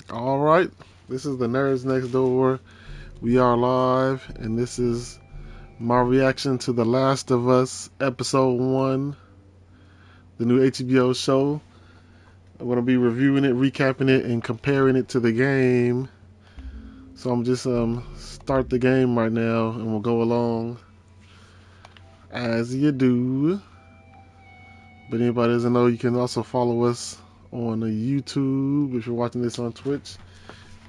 All right, this is the Nerds Next Door. We are live, and this is my reaction to The Last of Us Episode 1, the new HBO show. I'm going to be reviewing it, recapping it, and comparing it to the game. So I'm just start the game right now, and we'll go along as you do. But anybody doesn't know, you can also follow us on YouTube if you're watching this on Twitch.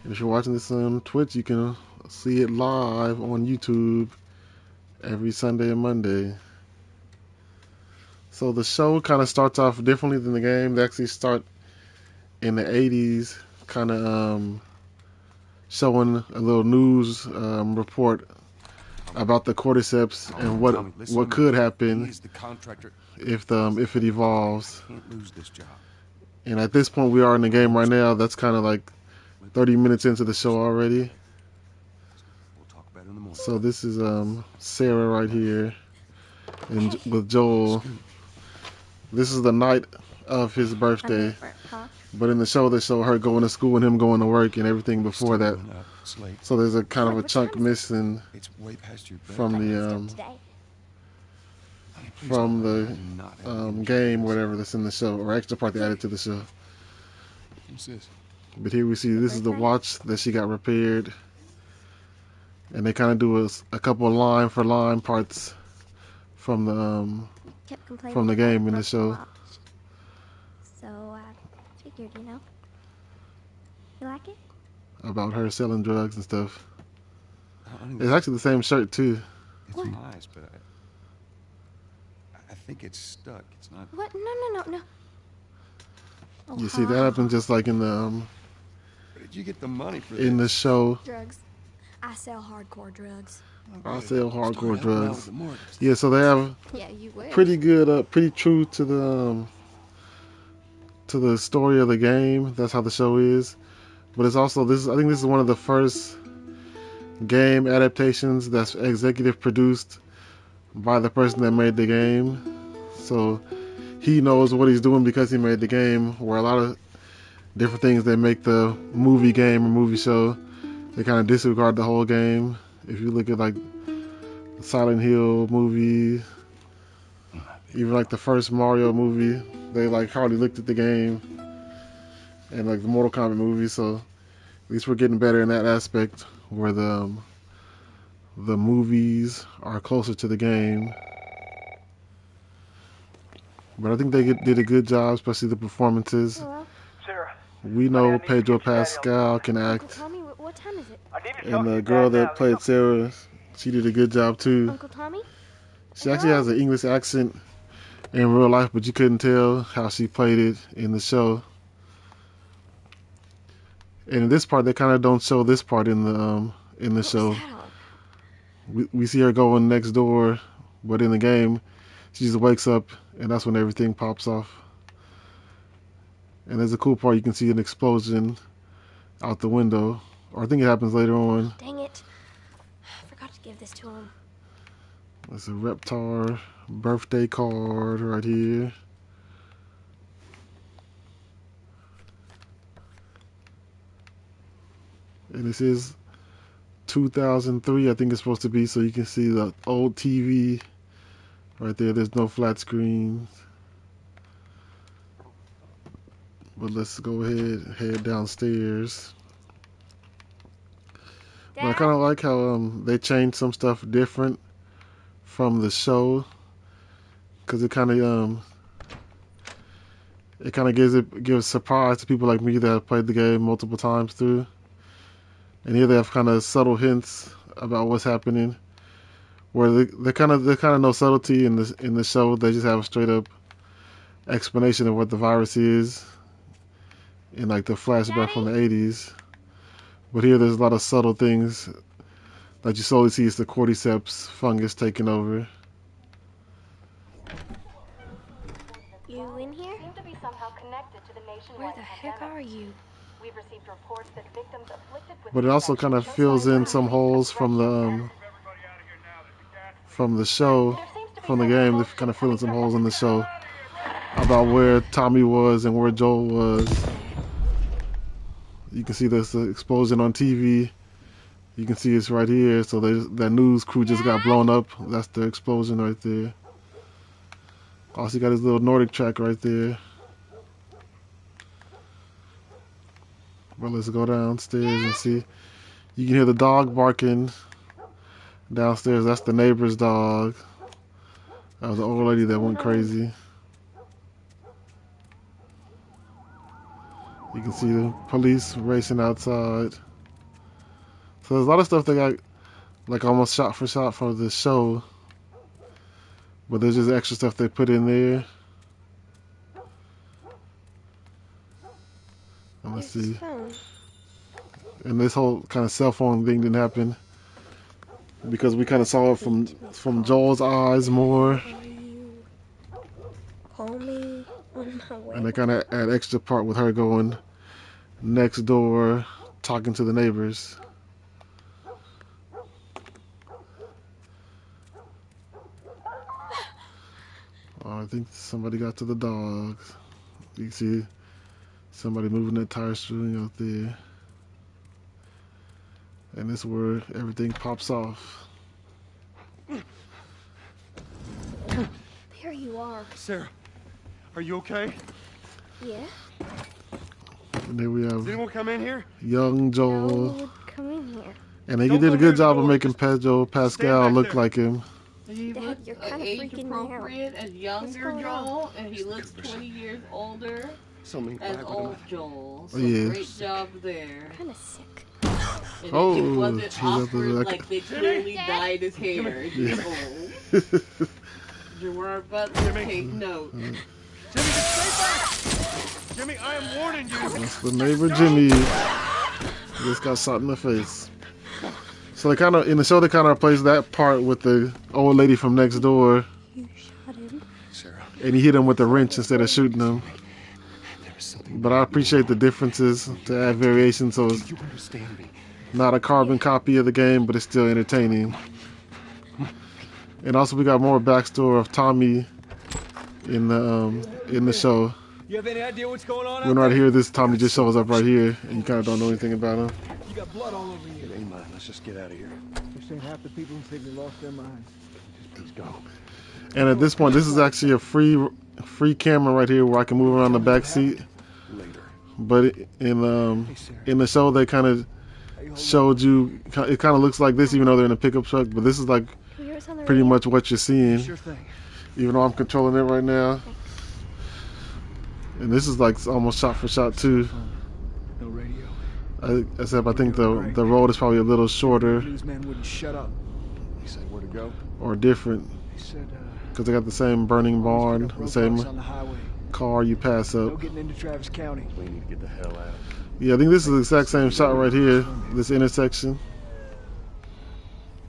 And if you're watching this on Twitch, you can see it live on YouTube every Sunday and Monday. So the show kind of starts off differently than the game. They actually start in the 80s, kind of showing a little news report about the cordyceps and what could happen if it evolves. And at this point, we are in the game right now. That's kind of like 30 minutes into the show already. So this is Sarah right here, and with Joel. This is the night of his birthday. But in the show, they show her going to school and him going to work and everything before that. So there's a kind of a chunk missing from the game, whatever that's in the show, or extra part they added to the show. But here we see this is the watch that she got repaired, and they kind of do a couple of line for line parts from the game in the show. So I figured, you like it? About her selling drugs and stuff. It's actually the same shirt too. It's nice, but I think it's stuck. It's not. What? No. Oh, You see, that happened just like in the Where did you get the money for in the show. Drugs. I sell hardcore drugs. I sell hardcore drugs. Yeah, so they have Yeah, you wish. pretty good, pretty true to the story of the game. That's how the show is. But it's also I think this is one of the first game adaptations that's executive produced by the person that made the game. So he knows what he's doing because he made the game, where a lot of different things that make the movie game or movie show, they kind of disregard the whole game. If you look at like the Silent Hill movie, even like the first Mario movie, they like hardly looked at the game, and like the Mortal Kombat movie. So at least we're getting better in that aspect, where the movies are closer to the game. But I think they did a good job, especially the performances. Hello? Sarah. We know Pedro Pascal can Uncle act, Tommy, what time is it? I need to talk and to the your girl dad that now. played Sarah, she did a good job too. Uncle Tommy? She actually has an English accent in real life, but you couldn't tell how she played it in the show. And in this part, they kind of don't show this part in the show. What's that on? We see her going next door, but in the game, she just wakes up, and that's when everything pops off. And there's a cool part, you can see an explosion out the window, or I think it happens later on. Dang it. I forgot to give this to him. There's a Reptar birthday card right here. And this is 2003, I think it's supposed to be, so you can see the old TV right there. There's no flat screens. But let's go ahead, head downstairs. But I kind of like how they changed some stuff different from the show, because it kind of gives surprise to people like me that have played the game multiple times through. And here they have kind of subtle hints about what's happening, where they kind of no subtlety in the show. They just have a straight up explanation of what the virus is in like the flashback from the 80s. But here there's a lot of subtle things that you slowly see. It's the cordyceps fungus taking over. You in here? Seem to be somehow connected to the nationwide Where the heck pandemic. are you? We've received reports that victims afflicted with But it also kind of fills in some holes from the show, from the game. They kind of fill in some holes in the show about where Tommy was and where Joel was. You can see this explosion on TV. You can see it's right here. So that news crew just got blown up. That's the explosion right there. Also, you got his little Nordic track right there. Well, let's go downstairs and see. You can hear the dog barking downstairs. That's the neighbor's dog. That was the old lady that went crazy. You can see the police racing outside. So there's a lot of stuff they got like almost shot for shot for the show. But there's just extra stuff they put in there. And let's see. Phone. And this whole kind of cell phone thing didn't happen because we kind of saw it from Joel's eyes more. Call me on my way. And they kind of add extra part with her going next door, talking to the neighbors. Oh, I think somebody got to the dogs. You can see somebody moving that tire string out there. And this is where everything pops off. There you are. Sarah, are you okay? Yeah? And there we Did have anyone come in here? young No Joel. one would come in here. And they Don't did go a near good the job of door. making Pedro Pascal back look there. like him. He Dad, looks you're kinda age freaking me out. appropriate as younger going on? Joel, and he looks 20 years older Something as old Joel. So Yeah. great job there. Kind of sick. And Oh, it wasn't he's up awkward there like- like they clearly dyed his hair. He's old. Gerard Butler, take note. Jimmy, just stay back! Jimmy, I am warning you! That's the neighbor Jimmy. Just got shot in the face. So they kind of in the show they kind of replaced that part with the old lady from next door, You shot him. Sarah, and he hit him with a wrench instead of shooting him. there is something. But I appreciate the differences to add variation, so it's You understand me? not a carbon copy of the game, but it's still entertaining. And also we got more backstory of Tommy in the show. You have any idea what's going on When out right there? here, this Tommy just shows up right here, and you kind of don't know anything about him. You got blood all over you. It ain't mine. Let's just get out of here. This ain't half the people who think they lost their minds. Just please go. And at this point, this is actually a free camera right here where I can move around the back seat. Later. But in the show, they kind of showed you. It kind of looks like this, even though they're in a pickup truck. But this is like Yours on the pretty radio? much what you're seeing, Sure thing. even though I'm controlling it right now. And this is like almost shot for shot too. No radio. Except I think the road is probably a little shorter Newsman wouldn't shut up. He said where to go? or different He said, because they got the same burning barn, the roadblocks same on the highway. car you pass No up. getting into Travis County. We need to get the hell out. Yeah, I think this is the exact same shot right here. This intersection.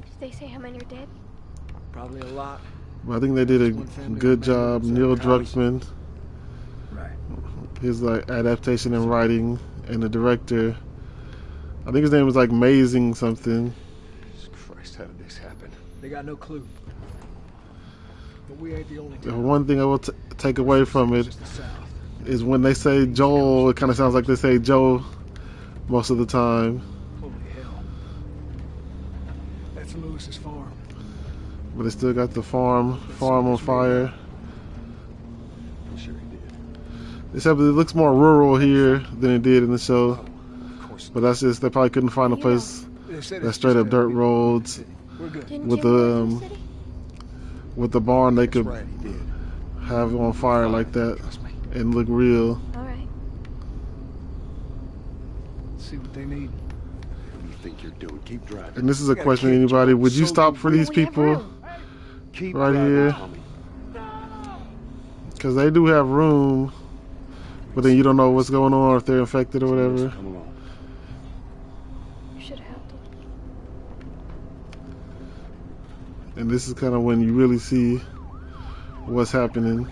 Did they say how many are dead? Probably a lot. But I think they did a good job. Neil Druckmann, Right. his like adaptation and writing, and the director. I think his name was like Mazing something. Jesus Christ, how did this happen? They got no clue. But we ain't the only The town. one thing I will take away from it Just the south. is when they say Joel, it kind of sounds like they say Joe most of the time. Holy hell. That's Lewis's farm. But they still got the farm on fire. I'm sure he did. Except it looks more rural here than it did in the show. Of course. But that's just, they probably couldn't find a You place They said that's it's straight just up dirt people roads. We're good. Didn't With Jim the, live in the city? With the barn they That's could right, he did. have on fire like that Trust me. and look real. All right. See what they need. What do you think you're doing? Keep driving. And this is a question to anybody. Would you stop for these We have people? room. Keep right driving, here. Tommy. Because they do have room, but then you don't know what's going on, if they're infected or whatever. Come along. You should have helped him. And this is kind of when you really see what's happening.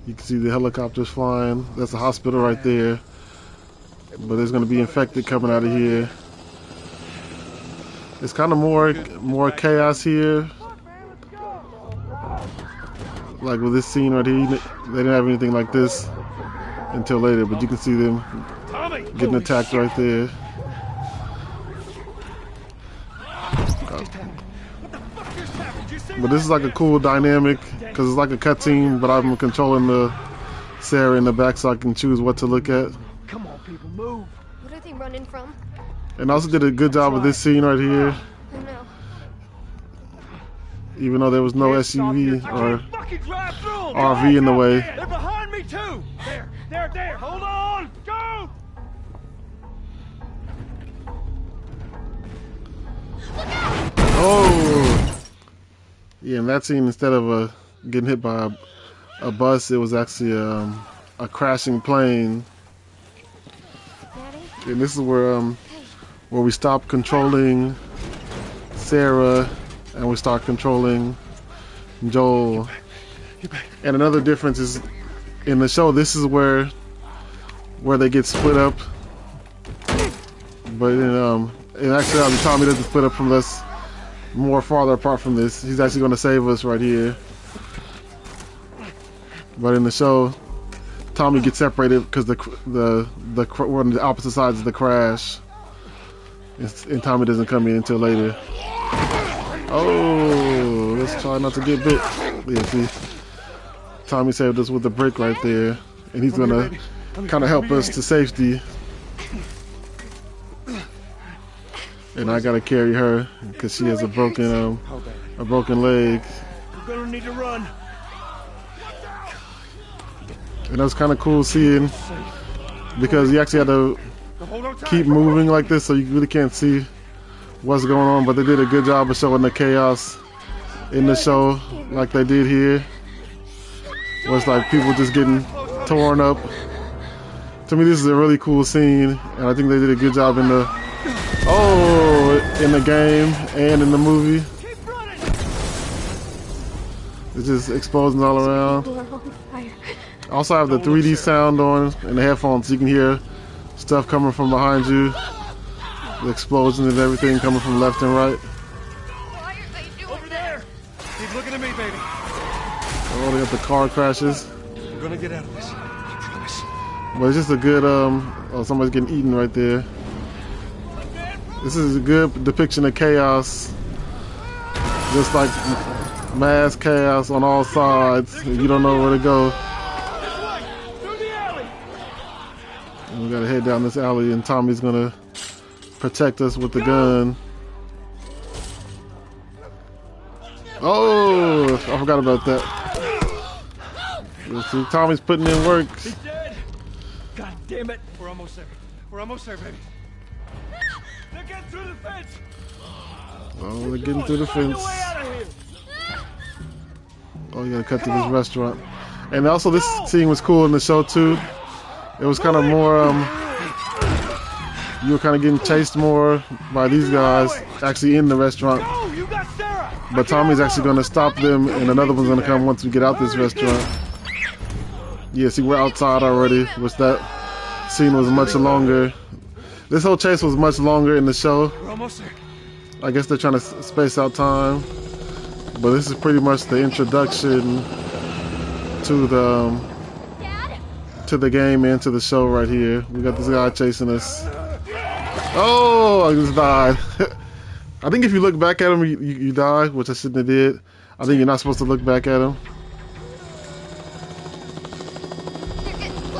You can see the helicopters flying. That's a hospital right there. But there's going to be infected coming out of here. It's kind of more chaos here. Like with this scene right here, they didn't have anything like this until later, but you can see them getting attacked right there. But this is like a cool dynamic because it's like a cutscene, but I'm controlling the Sarah in the back so I can choose what to look at. Come on, people, move. What are they running from? And also did a good job with this scene right here, Oh no. even though there was no SUV or Fucking drive through 'em. RV in the way. They're behind me too. There. Hold on. Go. Oh! Yeah, in that scene, instead of getting hit by a bus, it was actually a crashing plane. Daddy? And this is where we stop controlling Sarah and we start controlling Joel. And another difference is in the show, this is where they get split up. But in actuality, Tommy doesn't split up from us more farther apart from this. He's actually going to save us right here. But in the show, Tommy gets separated because we're on the opposite sides of the crash, and Tommy doesn't come in until later. Oh, let's try not to get bit. Yeah, see, Tommy saved us with the brick right there, and he's gonna kind of help us to safety. And I gotta carry her because she has a broken leg. We're gonna need to run. And that was kind of cool seeing because you actually had to keep moving like this, so you really can't see what's going on. But they did a good job of showing the chaos in the show, like they did here. Where it's like people just getting torn up. To me, this is a really cool scene, and I think they did a good job in the game and in the movie. It's just explosions all around. We're on fire. I also have the 3D sound on in the headphones, so you can hear stuff coming from behind you, the explosions and everything coming from left and right. Why are they doing Over there. Keep looking at me, baby. Oh, they got the car crashes. We're gonna get out of this. I promise. But it's just a good oh, somebody's getting eaten right there. This is a good depiction of chaos. Just like mass chaos on all sides. You don't know where to go. Through the alley. And we gotta head down this alley, and Tommy's gonna protect us with the gun. Oh, I forgot about that. See, Tommy's putting in work. He's dead. God damn it. We're almost there. We're almost there, baby. They're getting through the fence. Oh, they're getting through the Find fence. a way out of here. Oh, you gotta cut to this restaurant. And also, this scene was cool in the show too. It was kind of more you were kind of getting chased more by these guys actually in the restaurant. Go, you got Sarah. But Tommy's actually going to stop them, and another one's going to come once we get out this restaurant. Yeah, see, we're outside already, which that scene was much longer. This whole chase was much longer in the show. We're almost there. I guess they're trying to space out time. But this is pretty much the introduction to the game and to the show right here. We got this guy chasing us. Oh, I just died. I think if you look back at him, you die, which I shouldn't have did. I think you're not supposed to look back at him.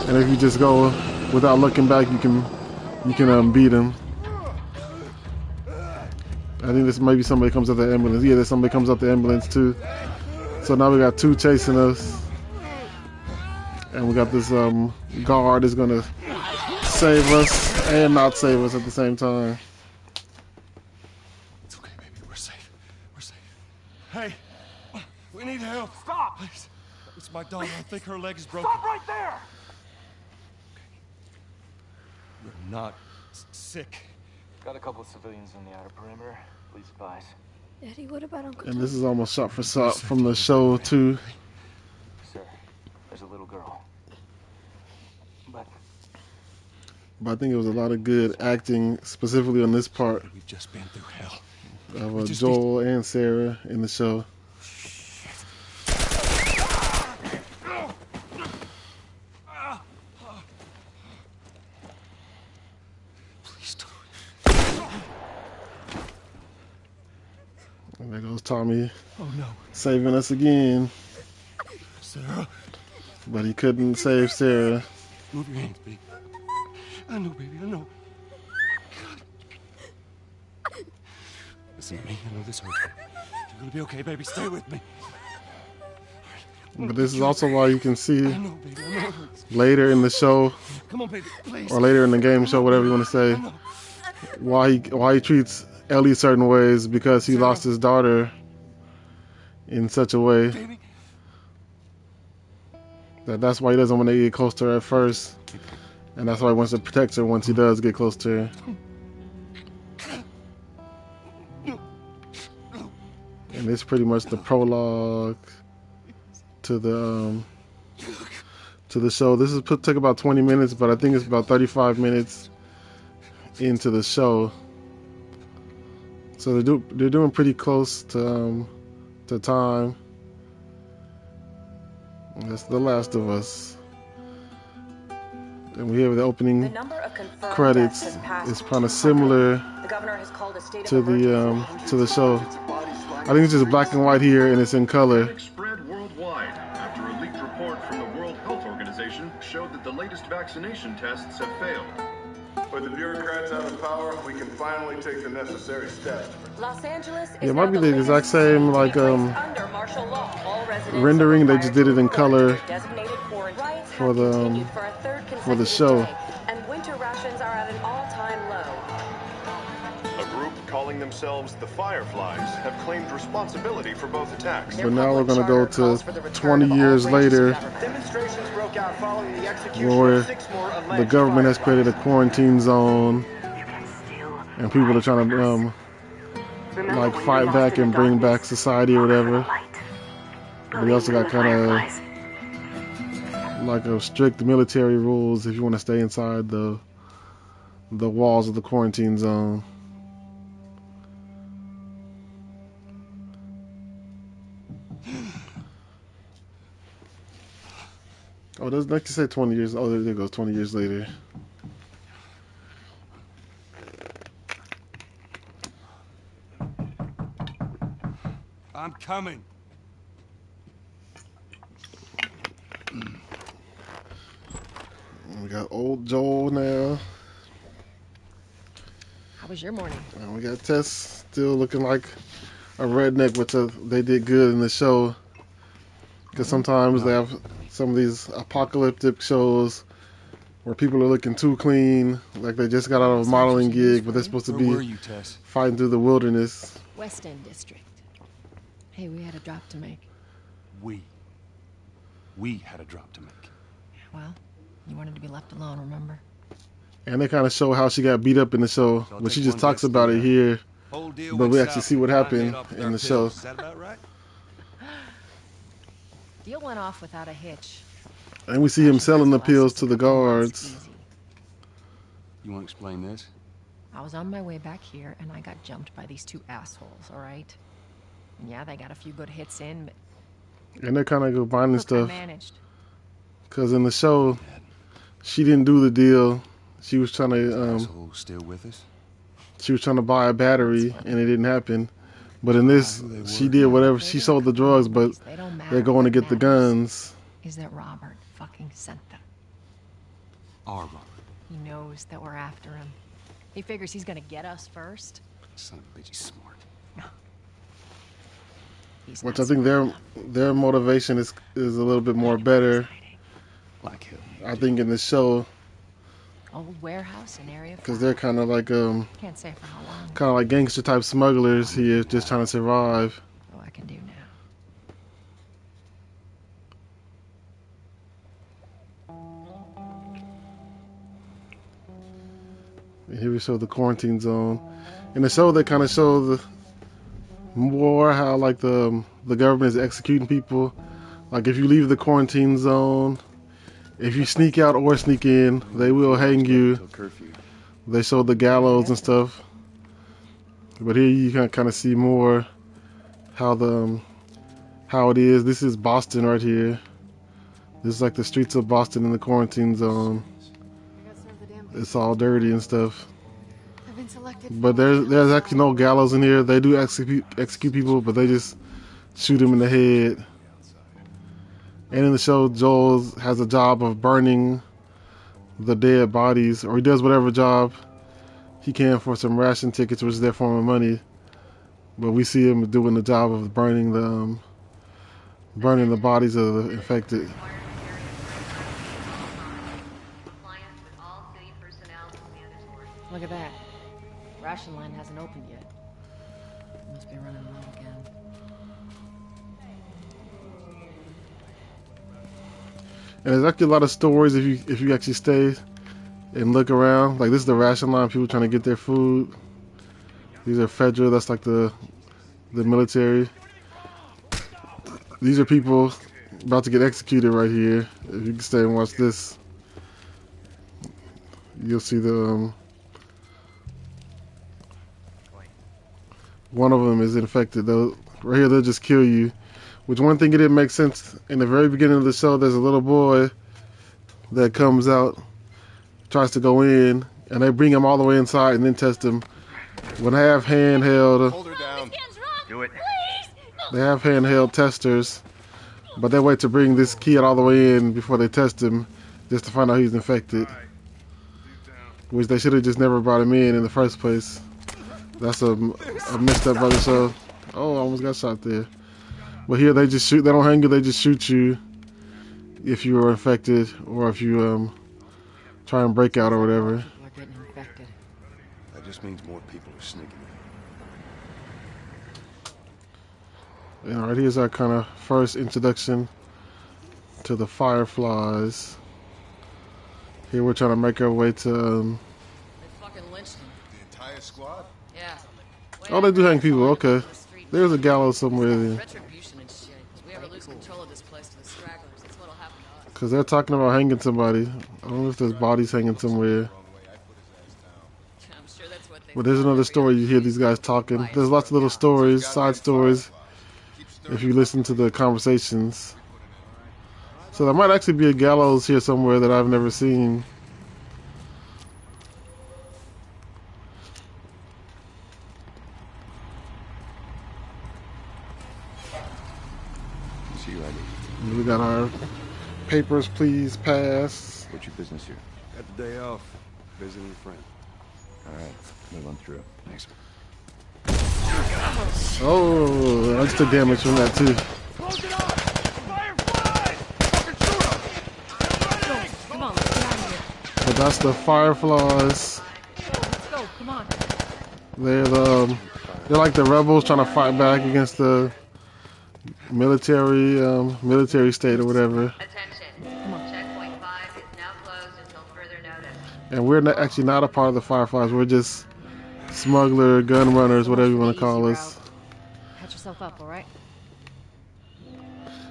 And if you just go without looking back, you can beat him. I think this maybe somebody comes up the ambulance. Yeah, there's somebody comes up the ambulance too. So now we got two chasing us. And we got this guard is gonna save us and not save us at the same time. It's okay, baby. We're safe. We're safe. Hey, we need help. Stop! Please. It's my daughter. I think her leg is broken. Stop right there! You're not sick. Got a couple of civilians on the outer perimeter. Please advise. Daddy, what about Uncle And Tom? this is almost shot for shot from the show too. Sir, there's a little girl. But I think it was a lot of good acting, specifically on this part We've just been through hell. of Joel and Sarah in the show. There goes Tommy Oh no. saving us again. Sarah. But he couldn't save Sarah. Move your hands, baby. I know, baby, I know. God. Listen to me, I know this hurts. You're gonna be okay, baby. Stay with me. But this is also why you can see I know, baby, I know it hurts. later in the show, Come on, baby, please. or later in the game show, whatever you want to say, I know. why he treats Ellie certain ways, because he lost his daughter in such a way Baby. that's why he doesn't want to get close to her at first, and that's why he wants to protect her once he does get close to her. And it's pretty much the prologue to the show. This is took about 20 minutes, but I think it's about 35 minutes into the show. So they're doing pretty close to time. That's The Last of Us. And we have the opening credits. It's kind of similar to the show. I think it's just black and white here, and it's in color. Spread worldwide after a leaked report from the World Health Organization showed that the latest vaccination tests have failed. With the bureaucrats out of power, we can finally take the necessary steps. Los Angeles is It might be the exact same like rendering. They just did it in color for the show. And winter rations are at an all-time low. A group calling themselves the Fireflies have claimed responsibility for both attacks. But now we're gonna go to 20 years later, Demonstrations broke out following the execution where of 6 more alleged the government has created a quarantine zone, and people are trying to like fight back and bring back society or whatever. But we also got kind of like a strict military rules if you want to stay inside the walls of the quarantine zone. Oh, doesn't like to say 20 years. Oh, there it goes, 20 years later. I'm coming. We got old Joel now. How was your morning? And we got Tess still looking like a redneck, which they did good in the show. Because sometimes they have some of these apocalyptic shows where people are looking too clean, like they just got out of a modeling gig, but they're supposed to be fighting through the wilderness. West End District. Hey, we had a drop to make. We had a drop to make. Well, you wanted to be left alone, remember? And they kind of show how she got beat up in the show, but she just talks about it here. But we actually see what happened in the show. Is that about right? Deal went off without a hitch. And we see him selling the pills to the guards. You want to explain this? I was on my way back here, and I got jumped by these 2 assholes, all right? And yeah, they got a few good hits in, but... And they're kind of combining stuff. I managed. Because in the show, she didn't do the deal. She was trying to... still with us? She was trying to buy a battery, and it didn't happen. But in this, she did whatever. She sold the drugs, but they're going to get the guns. Is that Robert fucking sent them? Our Robert. He knows that we're after him. He figures he's gonna get us first. Son of a bitch, he's smart. Which I think their motivation is a little bit more better. Like him. I think in the show. Old warehouse in Area 5. Because they're kind of like can't say for how long. Kind of like gangster type smugglers here, just trying to survive. Oh, I can do now. And here we show the quarantine zone. In the show, they kind of show more how like the government is executing people. Like if you leave the quarantine zone, if you sneak out or sneak in, they will hang you. They show the gallows and stuff. But here you can kind of see more how it is. This is Boston right here. This is like the streets of Boston in the quarantine zone. It's all dirty and stuff. been selected. But there's actually no gallows in here. They do execute people, but they just shoot them in the head. And in the show, Joel has a job of burning the dead bodies, or he does whatever job he can for some ration tickets, which is their form of money. But we see him doing the job of burning the bodies of the infected. Look at that. Ration line hasn't opened yet. Must be running low again. And there's actually a lot of stories if you actually stay and look around. Like, this is the ration line, people trying to get their food. These are Fedra, that's like the military. These are people about to get executed right here. If you can stay and watch this, you'll see the one of them is infected. Right here, they'll just kill you. Which, one thing it didn't make sense, in the very beginning of the show, there's a little boy that comes out, tries to go in, and they bring him all the way inside and then test him. When they have handheld, Hold her down. Do it. they have handheld testers, but they wait to bring this kid all the way in before they test him, just to find out he's infected. Which they should have just never brought him in the first place. That's a messed up brother show. Oh, I almost got shot there. But here they just shoot. They don't hang you. They just shoot you if you are infected, or if you try and break out or whatever. People are getting infected. That just means more people are sneaking in. And right here's our kind of first introduction to the Fireflies. Here we're trying to make our way to. They fucking lynched them. The entire squad? Yeah. Oh, they do hang people. Okay. There's a gallows somewhere there. Retribution and shit. If we ever lose control of this place to the stragglers, that's what'll happen to us. Because they're talking about hanging somebody. I don't know if there's bodies hanging somewhere. I'm sure that's what they But there's another story. You hear these guys talking. There's lots of little stories, side stories, if you listen to the conversations. So there might actually be a gallows here somewhere that I've never seen. See you later. And we got our papers, please pass. What's your business here? Got the day off. Visiting a friend. All right, move on through. Thanks. Oh, I just took damage from that too. Close it off! Firefly! Fucking shoot him! Come on, let's get out of here. But that's the Fireflies. Let's go, come on. They're like the rebels trying to fight back against the military state or whatever. Checkpoint 5 is now closed until further notice. And we're actually not a part of the Fireflies. We're just smuggler, gun runners, whatever you want to call us. Patch yourself up, all right?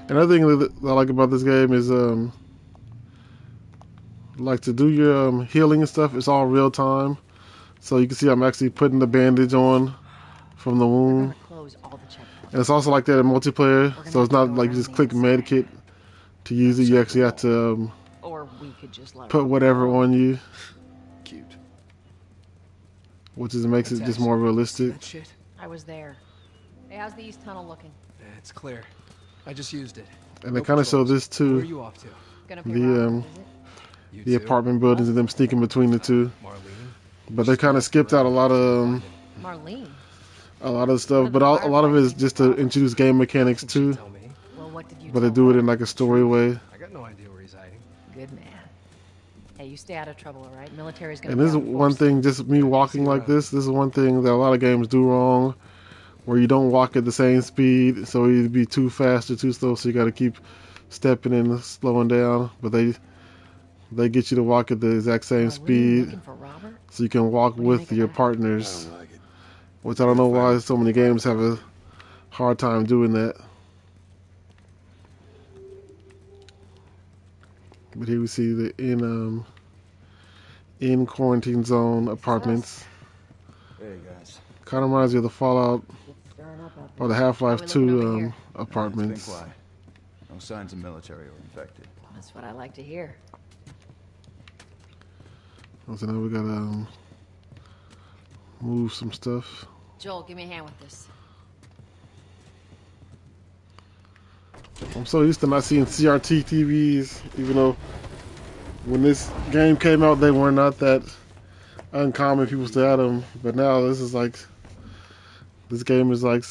Another thing that I like about this game is, like, to do your healing and stuff, it's all real time. So you can see I'm actually putting the bandage on from the wound. Close all the checkpoints. And it's also like that in multiplayer. So it's not like you just click medkit to use it. You actually have to Or we could just let put whatever on you, Cute. which makes it just more realistic. That shit? I was there. Hey, how's the east tunnel looking? Yeah, it's clear. I just used it. And they kind of show this Where are too. you off to? Gonna be Robert, is it? You The too? apartment buildings and them sneaking between the two. Marlene? But they kind of skipped out a lot of Marlene. stuff. But a lot of it is just to introduce game mechanics too. Tell me. Well, what did you But they tell do it her? in like a story way. I got no idea where he's hiding. Good man. Hey, you stay out of trouble, all right? Military's gonna And this is be out one force. thing, just me walking like this is one thing that a lot of games do wrong, where you don't walk at the same speed, so you'd be too fast or too slow, so you got to keep stepping and slowing down. But they get you to walk at the exact same Marlene speed, looking for Robert? so you can walk What do you with make of your that? partners. I don't like it. Which I don't know why so many games have a hard time doing that. But here we see the in quarantine zone apartments. Hey guys. Kind of reminds me of the Fallout or the Half-Life How we looking over 2 here? It's been apartments. quiet. No signs of military or infected. That's what I like to hear. So now we got move some stuff. Joel, give me a hand with this. I'm so used to not seeing CRT TVs, even though when this game came out, they were not that uncommon. People still had them, but now this game is like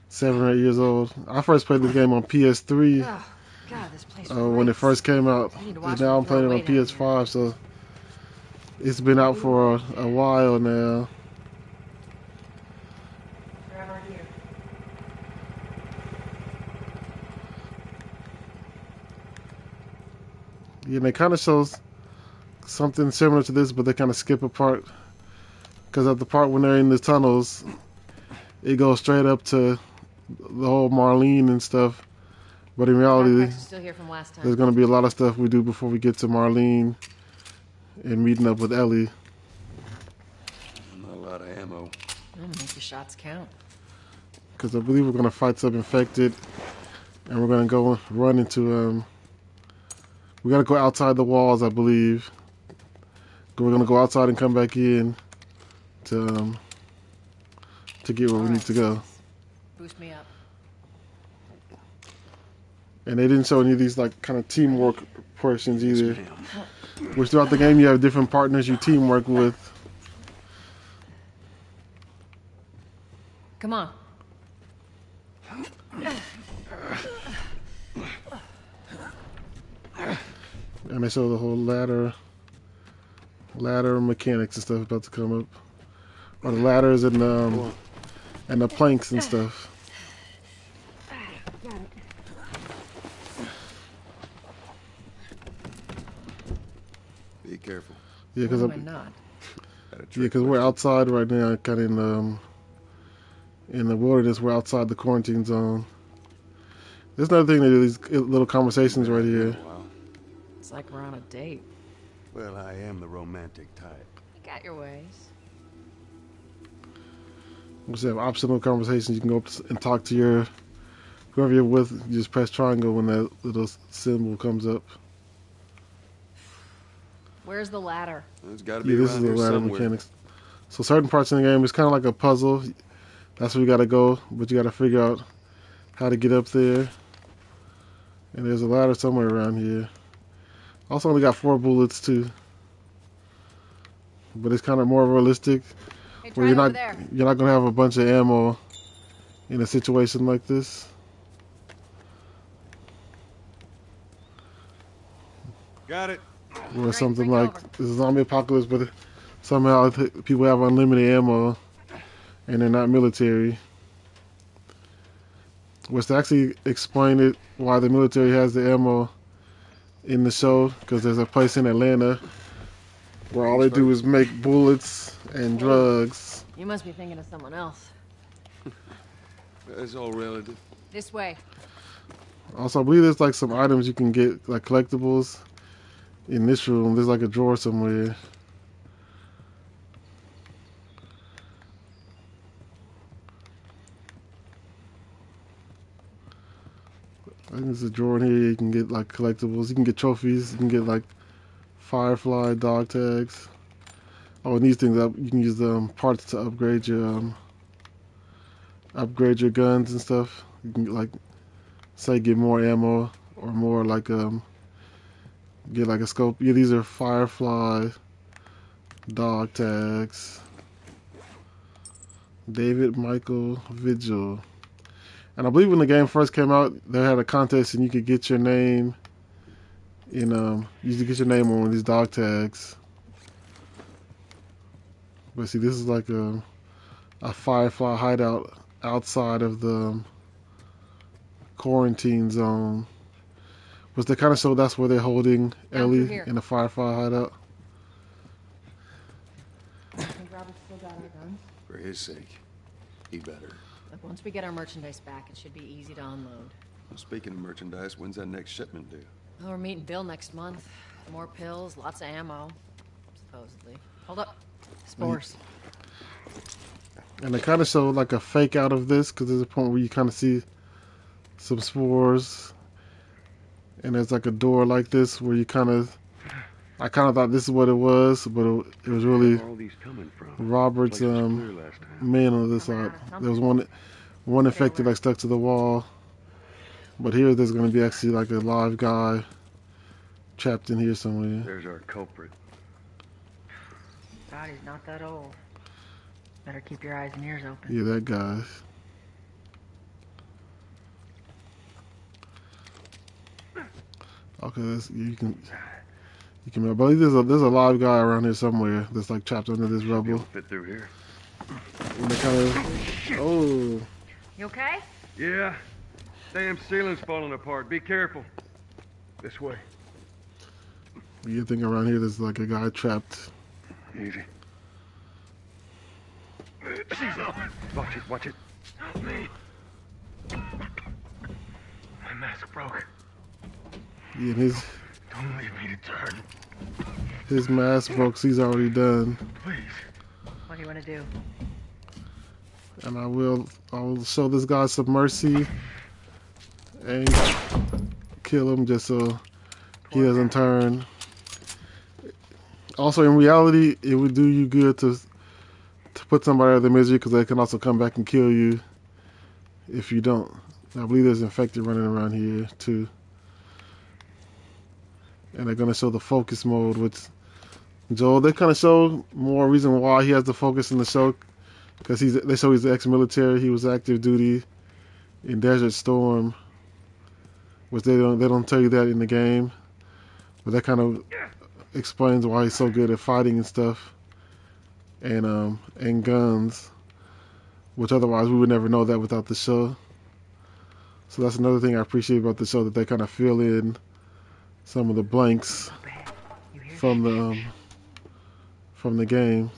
7 or 8 years old. I first played this game on PS3 Oh, God, this place when it first came out, I need to and watch now I'm it throw playing it on away down PS5. So it's been out for a while now. Yeah, and it kind of shows something similar to this, but they kind of skip a part. Because at the part when they're in the tunnels, it goes straight up to the whole Marlene and stuff. But in reality, Backpacks are still here from last time. there's going to be a lot of stuff we do before we get to Marlene and meeting up with Ellie. Not a lot of ammo. Make your shots count. Because I believe we're going to fight some infected, and we're going to go run into we got to go outside the walls, I believe. We're going to go outside and come back in to get where we need to go. Boost me up. And they didn't show any of these like kind of teamwork portions either. Which throughout the game you have different partners you teamwork with. Come on. And they show the whole ladder mechanics and stuff about to come up. Or the ladders and the planks and stuff. Got it. Be careful. Yeah, because not. We're outside right now, kind of in the wilderness. We're outside the quarantine zone. There's another thing. They do these little conversations right here. It's like we're on a date. Well, I am the romantic type. You got your ways. We just have optional conversations. You can go up and talk to whoever you're with. You just press triangle when that little symbol comes up. Where's the ladder? It's got to be This is the ladder mechanics. So certain parts in the game, it's kind of like a puzzle. That's where you got to go, but you got to figure out how to get up there. And there's a ladder somewhere around here. Also only got 4 bullets too. But it's kind of more realistic. Hey, where you're not gonna have a bunch of ammo in a situation like this. Got it. Or something like this is zombie apocalypse, but somehow people have unlimited ammo and they're not military. Which to actually explain it why the military has the ammo in the show, because there's a place in Atlanta where all they do is make bullets and drugs. You must be thinking of someone else. It's all relative. This way. Also, I believe there's like some items you can get, like collectibles, in this room. There's like a drawer somewhere. I think there's a drawer in here. You can get like collectibles. You can get trophies. You can get like Firefly dog tags. Oh, and these things you can use parts to upgrade your guns and stuff. You can like say get more ammo or more like get like a scope. Yeah, these are Firefly dog tags. David Michael Vigil. And I believe when the game first came out, they had a contest and you could get your name in you could get your name on one of these dog tags. But see, this is like a Firefly hideout outside of the quarantine zone. But they kind of show that's where they're holding Ellie in the Firefly hideout. I think Robert's still got our guns. For his sake, he better. Look, once we get our merchandise back, it should be easy to unload. Well, speaking of merchandise, when's that next shipment due? Well, we're meeting Bill next month. More pills, lots of ammo, supposedly. Hold up. Spores. And they kind of show like a fake out of this, because there's a point where you kind of see some spores. And there's like a door like this where you kind of I kind of thought this is what it was, but it was really Where are all these coming from? Robert's Place was clear last time. man on this side. There was one infected like stuck to the wall, but here there's going to be actually like a live guy trapped in here somewhere. There's our culprit. God, he's not that old. Better keep your eyes and ears open. Yeah, that guy. Okay, you can. I believe there's a live guy around here somewhere that's like trapped under this rubble. Fit through here. And they kind of. Oh. You okay? Yeah. Damn ceiling's falling apart. Be careful. This way. You think around here there's like a guy trapped. Easy. Watch it, watch it. Help me. My mask broke. Yeah, and Don't leave me to turn. his mask broke, so he's already done. Please. What do you want to do? And I will show this guy some mercy and kill him just so he doesn't turn. Also, in reality, it would do you good to put somebody out of their misery, because they can also come back and kill you if you don't. I believe there's infected running around here too. And they're gonna show the focus mode with Joel. They kind of show more reason why he has the focus in the show, because they show he's ex-military. He was active duty in Desert Storm, which they don't tell you that in the game, but that kind of explains why he's so good at fighting and stuff, and guns, which otherwise we would never know that without the show. So that's another thing I appreciate about the show, that they kind of fill in some of the blanks from the game.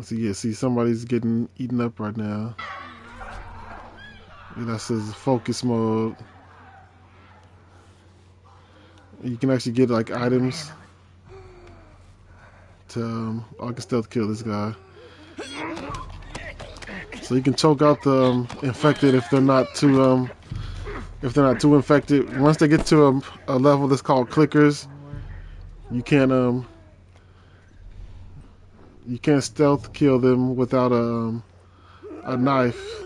See, somebody's getting eaten up right now. Yeah, that says focus mode. You can actually get like items to I can stealth kill this guy. So you can choke out the infected if they're not too infected. Once they get to a level that's called clickers, you can't stealth kill them without a knife.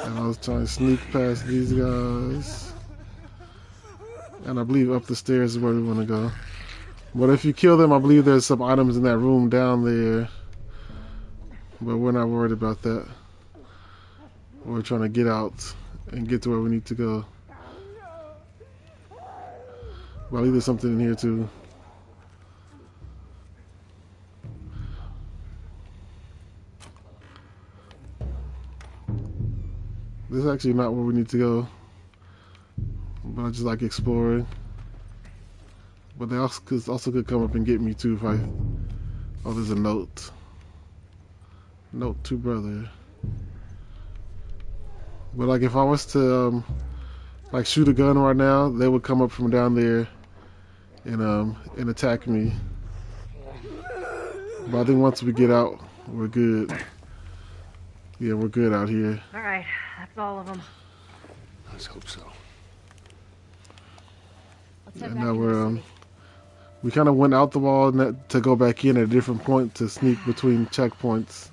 And I was trying to sneak past these guys, and I believe up the stairs is where we want to go. But if you kill them, I believe there's some items in that room down there, but we're not worried about that. We're trying to get out and get to where we need to go. But I believe there's something in here too. This is actually not where we need to go, but I just like exploring. But they also could come up and get me too if I... Oh, there's a note. Note to brother. But like if I was to like shoot a gun right now, they would come up from down there and attack me. But I think once we get out, we're good. Yeah, we're good out here. All right, that's all of them. Let's hope so. And now we kind of went out the wall to go back in at a different point to sneak between checkpoints,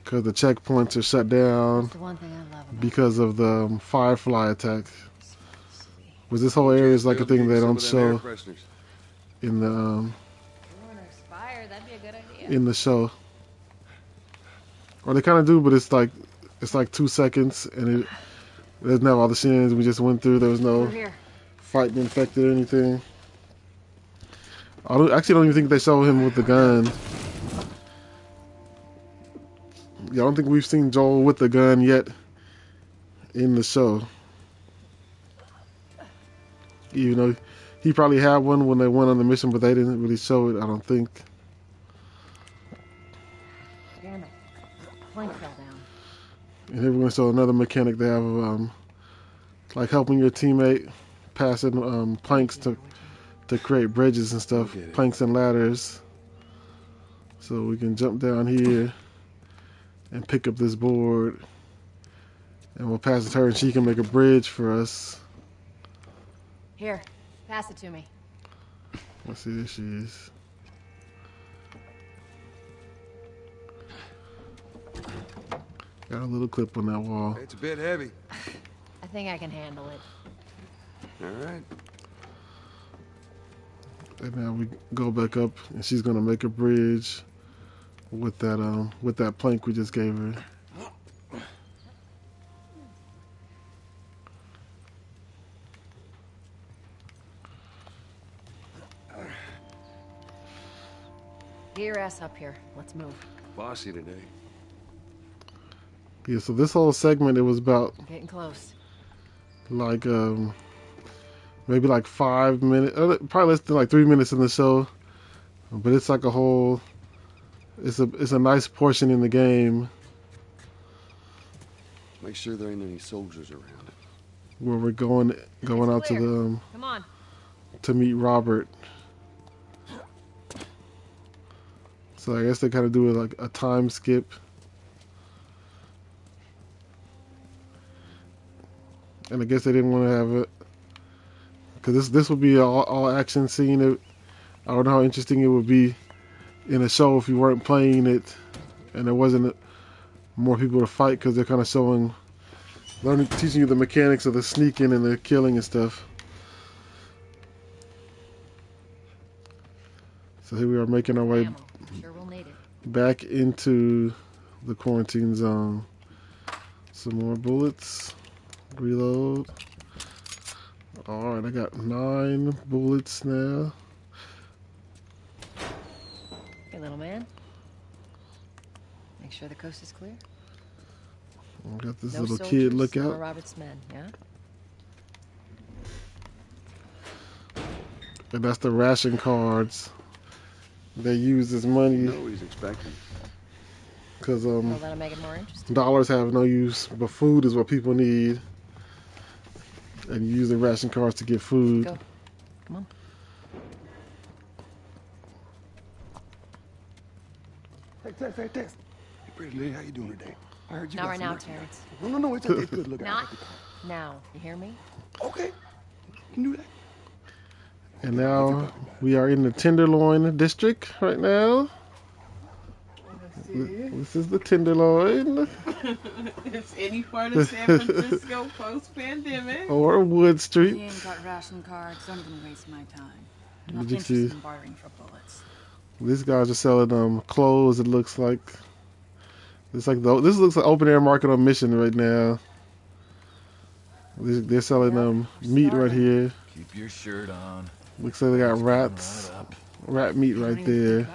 because the checkpoints are shut down because of the Firefly attack. Was this whole area is like a thing they don't show in the in the show, or they kind of do, but it's like 2 seconds, and it doesn't have all the scenes we just went through. There was no fighting infected or anything. I actually don't even think they show him with the gun. Yeah, I don't think we've seen Joel with the gun yet in the show. Even though he probably had one when they went on the mission, but they didn't really show it, I don't think. Damn it. Plank fell down. And here we're going to show another mechanic they have, like helping your teammate passing planks to create bridges and stuff, planks and ladders. So we can jump down here and pick up this board And we'll pass it to her and she can make a bridge for us. Here, pass it to me. Let's see, there she is. Got a little clip on that wall. It's a bit heavy. I think I can handle it. All right. And now we go back up, and she's gonna make a bridge with that plank we just gave her. Get your ass up here. Let's move. Bossy today. Yeah, so this whole segment, it was about Getting close. like maybe like 5 minutes, probably less than like 3 minutes in the show, but it's like a whole, it's a nice portion in the game Make sure there ain't any soldiers around. where we're going out to the Come on. to meet Robert. So I guess they kind of do like a time skip. And I guess they didn't want to have it, because this would be an all action scene. I don't know how interesting it would be in a show if you weren't playing it and there wasn't more people to fight, because they're kind of teaching you the mechanics of the sneaking and the killing and stuff. So here we are making our way Sure we'll need it. back into the quarantine zone. Some more bullets. Reload. Alright, I got 9 bullets now. Hey, little man. Make sure the coast is clear. I got this No little soldiers, kid look no out. Robert's men, yeah? And that's the ration cards they use as money. You know he's expecting. Because Well, that'll make it more interesting. dollars have no use, but food is what people need. And you use the ration cards to get food. Go. Come on. Hey, Tess. Hey, pretty lady, how you doing today? I heard you Not got right some now, merchandise. Terrence. No, it's okay. It's good. Look, Not now. You hear me? Okay. You can do that. And now we are in the Tenderloin district right now. This is the Tenderloin. It's any part of San Francisco post-pandemic. Or Wood Street. You ain't got ration cards, don't even waste my time. I'm Did not you interested see? in bartering for bullets. These guys are selling clothes. It looks like this looks like open air market on Mission right now. They're selling meat right here. Keep your shirt on. Looks like they got rats, rat meat right there.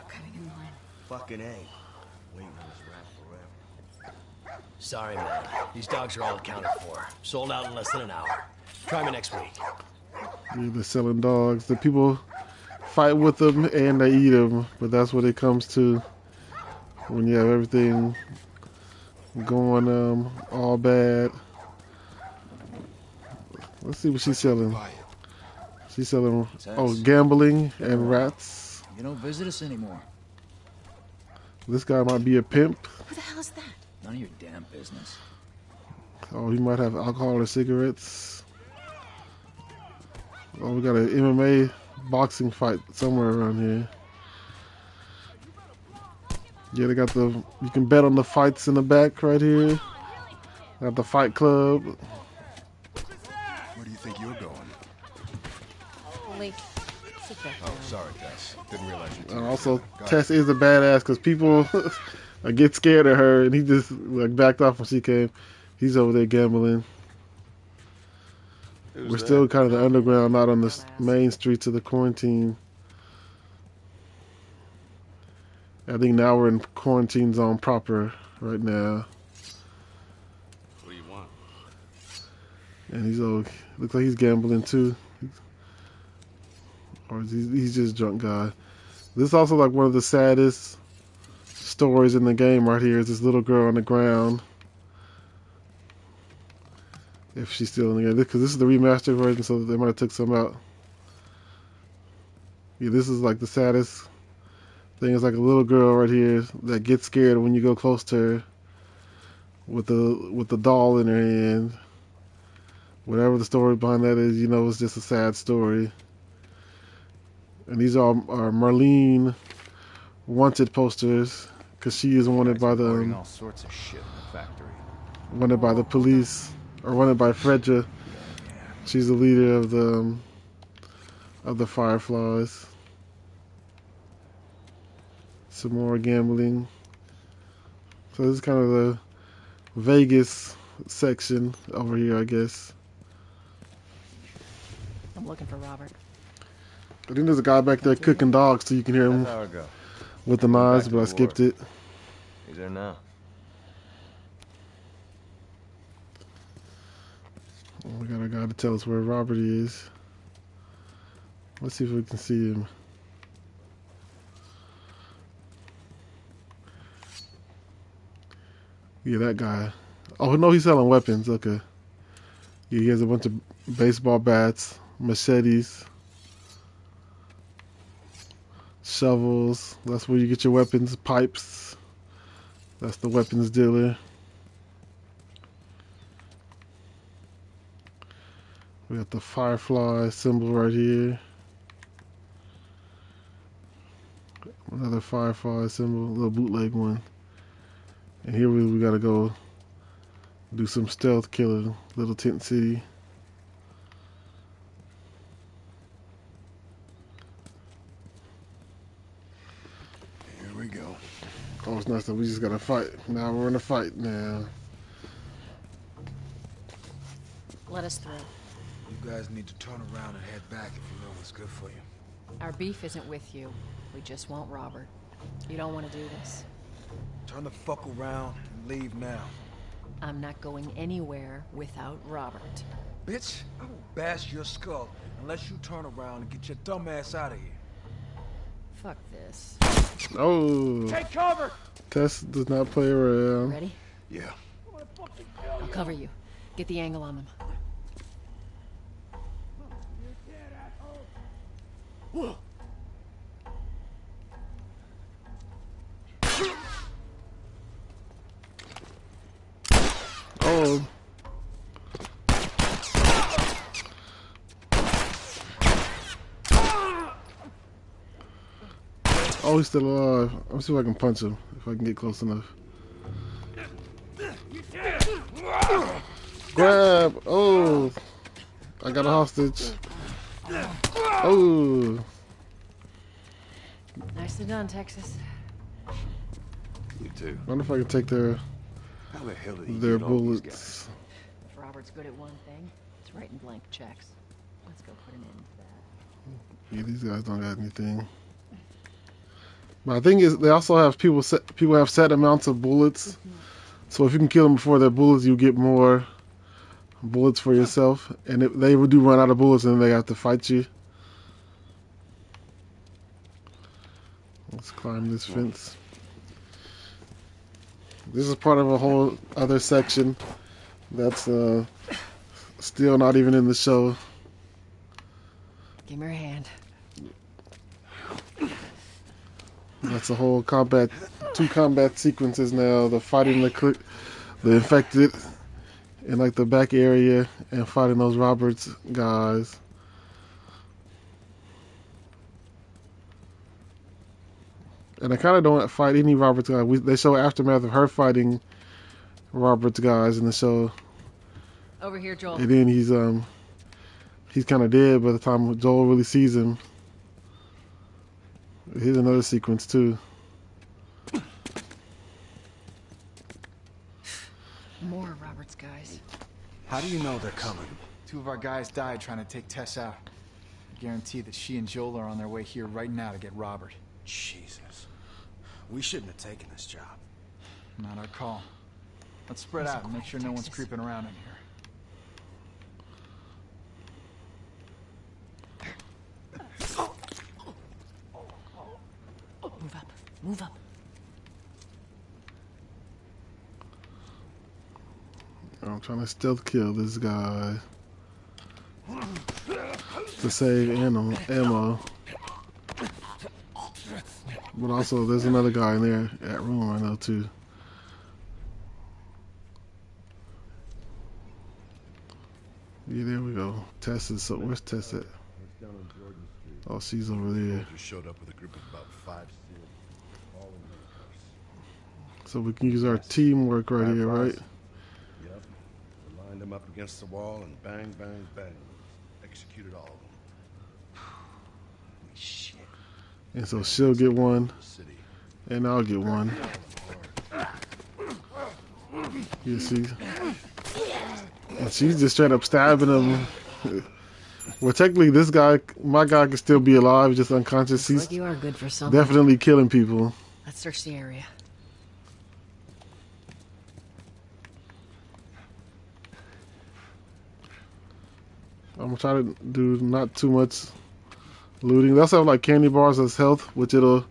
Fucking A. Waiting on this rat forever. Sorry, man. These dogs are all accounted for. Sold out in less than an hour. Try me next week. Yeah, they're selling dogs. The people fight with them and they eat them, but that's what it comes to when you have everything going all bad. Let's see what she's selling. She's selling gambling and rats. You don't visit us anymore. This guy might be a pimp. Who the hell is that? None of your damn business. Oh, he might have alcohol or cigarettes. Oh, we got an MMA boxing fight somewhere around here. Yeah, they got you can bet on the fights in the back right here. Got the Fight Club. Where do you think you're going? Lee, sit back Oh, sorry, Tess. Didn't realize you. And also, Tess is a badass because people get scared of her, and he just backed off when she came. He's over there gambling. We're still kind of the underground, not on the main streets of the quarantine. I think now we're in quarantine zone proper right now. What do you want? And looks like he's gambling too. Or he's just a drunk guy. This is also like one of the saddest stories in the game right here is this little girl on the ground. If she's still in the game. Because this is the remastered version, so they might have took some out. Yeah, this is like the saddest thing. It's like a little girl right here that gets scared when you go close to her. with the doll in her hand. Whatever the story behind that is, you know, it's just a sad story. And these are Marlene wanted posters because she is wanted by the all sorts of shit in the factory. Wanted by the police, or wanted by Fredja. She's the leader of the Fireflies. Some more gambling. So this is kind of the Vegas section over here, I guess. I'm looking for Robert. I think there's a guy back there cooking dogs, so you can hear him with the knives, but I skipped it. He's there now. We got a guy to tell us where Robert is. Let's see if we can see him. Yeah, that guy. Oh, no, he's selling weapons. Okay. Yeah, he has a bunch of baseball bats, machetes, shovels. That's where you get your weapons. Pipes. That's the weapons dealer. We got the Firefly symbol right here. Another Firefly symbol, a little bootleg one. And here we gotta go do some stealth killing, Little Tent City. Here we go. Oh, it's nice that we just gotta fight. Now we're in a fight now. Let us through. You guys need to turn around and head back if you know what's good for you. Our beef isn't with you. We just want Robert. You don't want to do this. Turn the fuck around and leave now. I'm not going anywhere without Robert. Bitch, I will bash your skull unless you turn around and get your dumb ass out of here. Fuck this. Oh. Take cover! Tess does not play around. Ready? Yeah. I'll cover you. Get the angle on them. Oh. Oh, he's still alive. Let me see if I can punch him, if I can get close enough. Grab! Oh! I got a hostage. Oh! Nicely done, Texas. You too. I wonder if I can take their How the hell did he their get all these bullets. guys? If Robert's good at one thing, it's writing blank checks. Let's go put an end to that. Yeah, these guys don't got anything. But I think is they also have people have set amounts of bullets. So if you can kill them before their bullets, you get more bullets for yourself. And if they do run out of bullets, then they have to fight you. Let's climb this fence. This is part of a whole other section that's still not even in the show. Give me your hand. That's a whole two combat sequences now. The fighting the infected in like the back area and fighting those Roberts guys. And I kind of don't fight any Roberts guys. They show aftermath of her fighting Roberts guys in the show. Over here, Joel. And then he's kind of dead by the time Joel really sees him. Here's another sequence too. More Robert's guys. How do you know they're coming? 2 of our guys died trying to take Tess out. I guarantee that she and Joel are on their way here right now to get Robert. Jesus. We shouldn't have taken this job. Not our call. Let's spread out and make sure no one's creeping around in here. Move up. Move up. I'm trying to stealth kill this guy to save ammo. But also, there's another guy in there, that room I know too. Yeah, there we go. Tess is so. Where's Tess at? Oh, she's over there. Showed up with a group of about 5 SEALs, all in handcuffs. So we can use our teamwork right here, right? Yep. We lined them up against the wall and bang, bang, bang. Executed all of them. Holy shit. And so she'll get one, and I'll get one. You see? And she's just straight up stabbing him. Well, technically, this guy, my guy, can still be alive, just unconscious. He's Like you are good for something. definitely killing people. Let's search the area. I'm gonna try to do not too much looting. They also have like candy bars as health, which you'll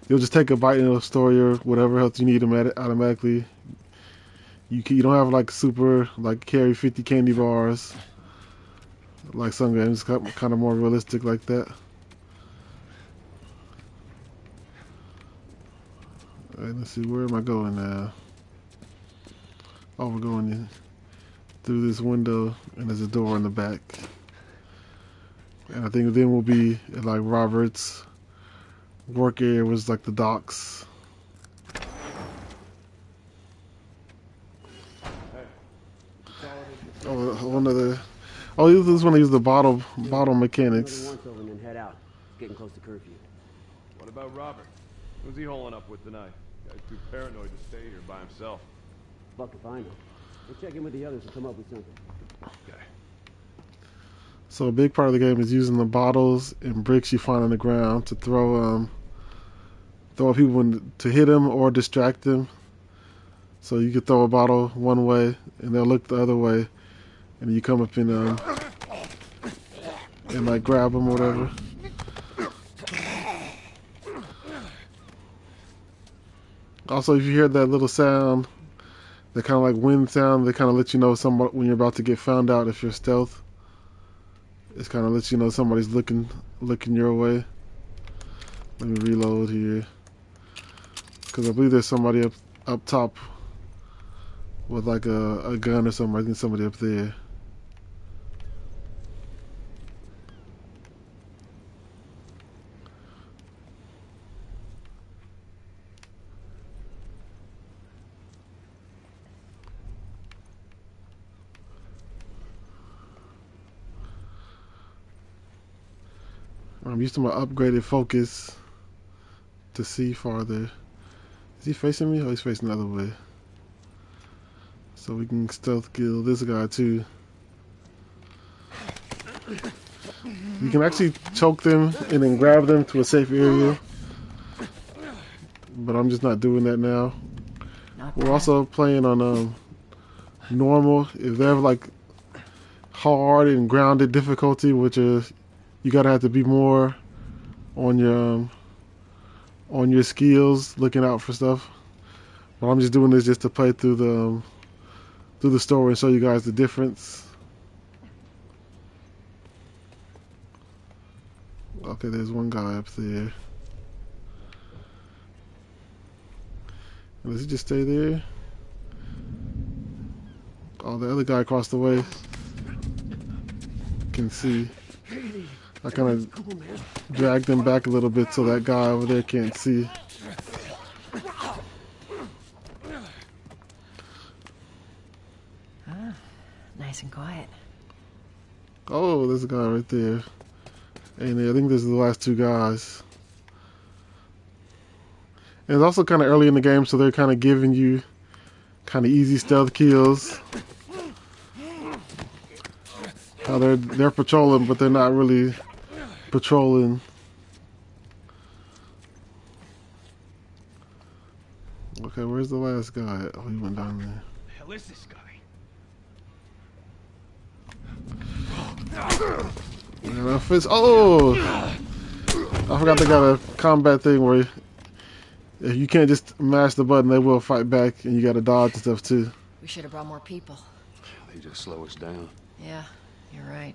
just take a bite and it'll store your whatever health you need automatically. You don't have like super like carry 50 candy bars like some games, kind of more realistic like that. Alright, let's see, where am I going now? Oh, we're going in through this window, and there's a door in the back. And I think then we'll be at like Robert's work area, was like the docks. Oh, one of the. Oh, this one use the bottle mechanics. Once over and then head out. It's getting close to curfew. What about Robert? Who's he holing up with tonight? Guy's too paranoid to stay here by himself. Fuck if I know. We'll check in with the others and come up with something. Okay. So a big part of the game is using the bottles and bricks you find on the ground to throw people to hit them or distract them. So you could throw a bottle one way and they'll look the other way, and you come up and like grab them or whatever. Also, if you hear that little sound, that kind of like wind sound, they kind of let you know when you're about to get found out. If you're stealth, it's kind of lets you know somebody's looking your way. Let me reload here, because I believe there's somebody up top with like a gun or something. I think somebody up there. I'm used to my upgraded focus to see farther. Is he facing me? Oh, he's facing the other way. So we can stealth kill this guy too. You can actually choke them and then grab them to a safe area. But I'm just not doing that now. We're also playing on normal. If they have like hard and grounded difficulty, which is you gotta have to be more on your skills, looking out for stuff. But I'm just doing this just to play through the story and show you guys the difference. Okay, there's one guy up there. Does he just stay there? Oh, the other guy across the way can see. I kind of dragged him back a little bit so that guy over there can't see. Ah, nice and quiet. Oh, there's a guy right there. And I think this is the last two guys. And it's also kind of early in the game, so they're kind of giving you kind of easy stealth kills. How they're patrolling, but they're not really patrolling. Okay, where's the last guy? Oh, he went down there. The hell is this guy? Oh! I forgot they got a combat thing where if you can't just mash the button, they will fight back, and you got to dodge and stuff too. We should have brought more people. They just slow us down. Yeah, you're right.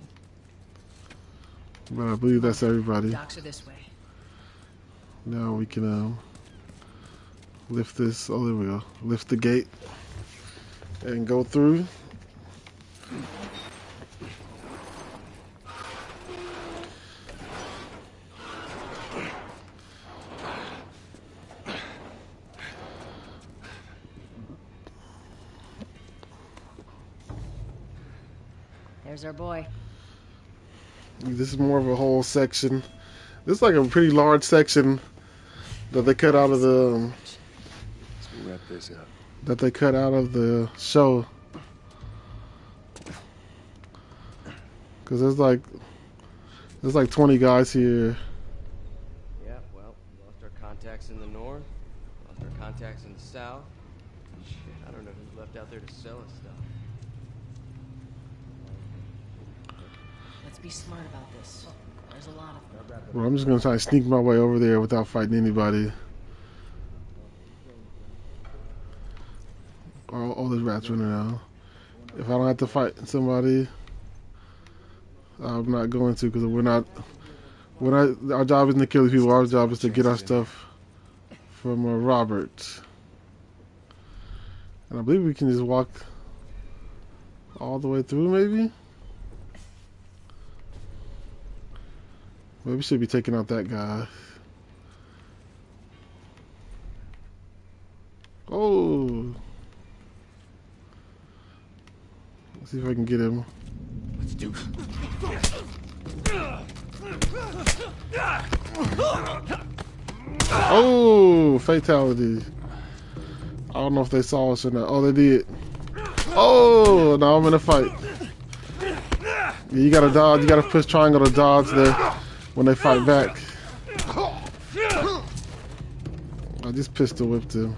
But I believe that's everybody. Docks are this way. Now we can lift this. Oh, there we go. Lift the gate and go through. There's our boy. This is more of a whole section. This is like a pretty large section that they cut out of the Let's wrap this up. that they cut out of the show. Cause there's like 20 guys here. Yeah, well, we lost our contacts in the north, lost our contacts in the south. Shit, I don't know who's left out there to sell us stuff. Let's be smart about this. There's a lot of them. Well, I'm just gonna try to sneak my way over there without fighting anybody. Oh, there's rats running out. If I don't have to fight somebody, I'm not going to, because our job isn't to kill these people. Our job is to get our stuff from Robert. And I believe we can just walk all the way through, maybe? Maybe we should be taking out that guy. Oh! Let's see if I can get him. Let's do it. Oh, fatality. I don't know if they saw us or not. Oh, they did. Oh, now I'm in a fight. Yeah, you gotta dodge. You gotta push triangle to dodge there when they fight back. I just pistol whipped him.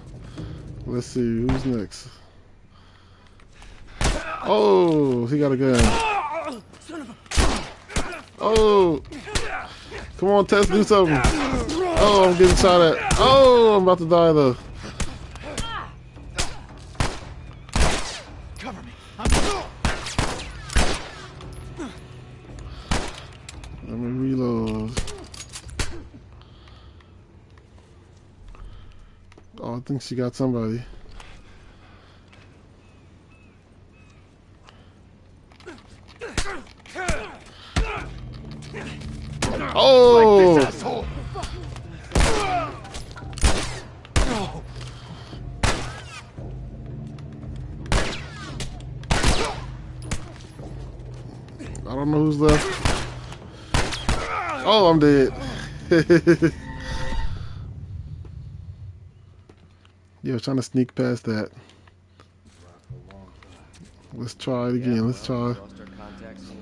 Let's see, who's next? Oh, he got a gun. Oh, come on, Tess, do something. Oh, I'm getting shot at. Oh, I'm about to die though. Cover me. Let me reload. Oh, I think she got somebody. Oh! Like this asshole. I don't know who's left. Oh, I'm dead. Yeah, I was trying to sneak past that. Let's try it again. Let's try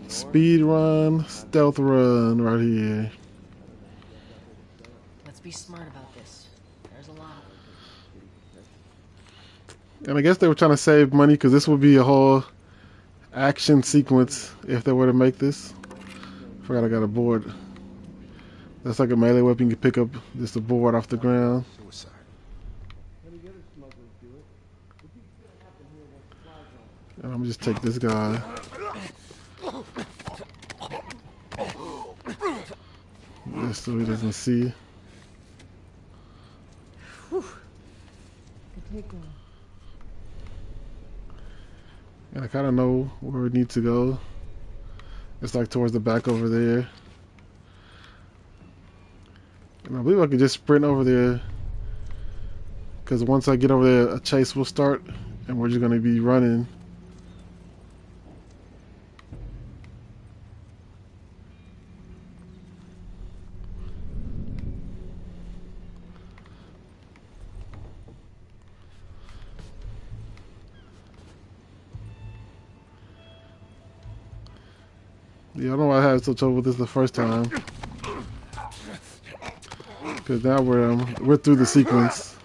speed run, stealth run right here. Let's be smart about this. There's a lot of them. And I guess they were trying to save money because this would be a whole action sequence if they were to make this. Forgot I got a board. That's like a melee weapon. You can pick up just a board off the ground. And I'm gonna just take this guy. Just so he doesn't see. And I kind of know where we need to go. It's like towards the back over there. And I believe I could just sprint over there. Because once I get over there, a chase will start. And we're just going to be running. Yeah, I don't know why I had such trouble with this the first time. Because now we're through the sequence.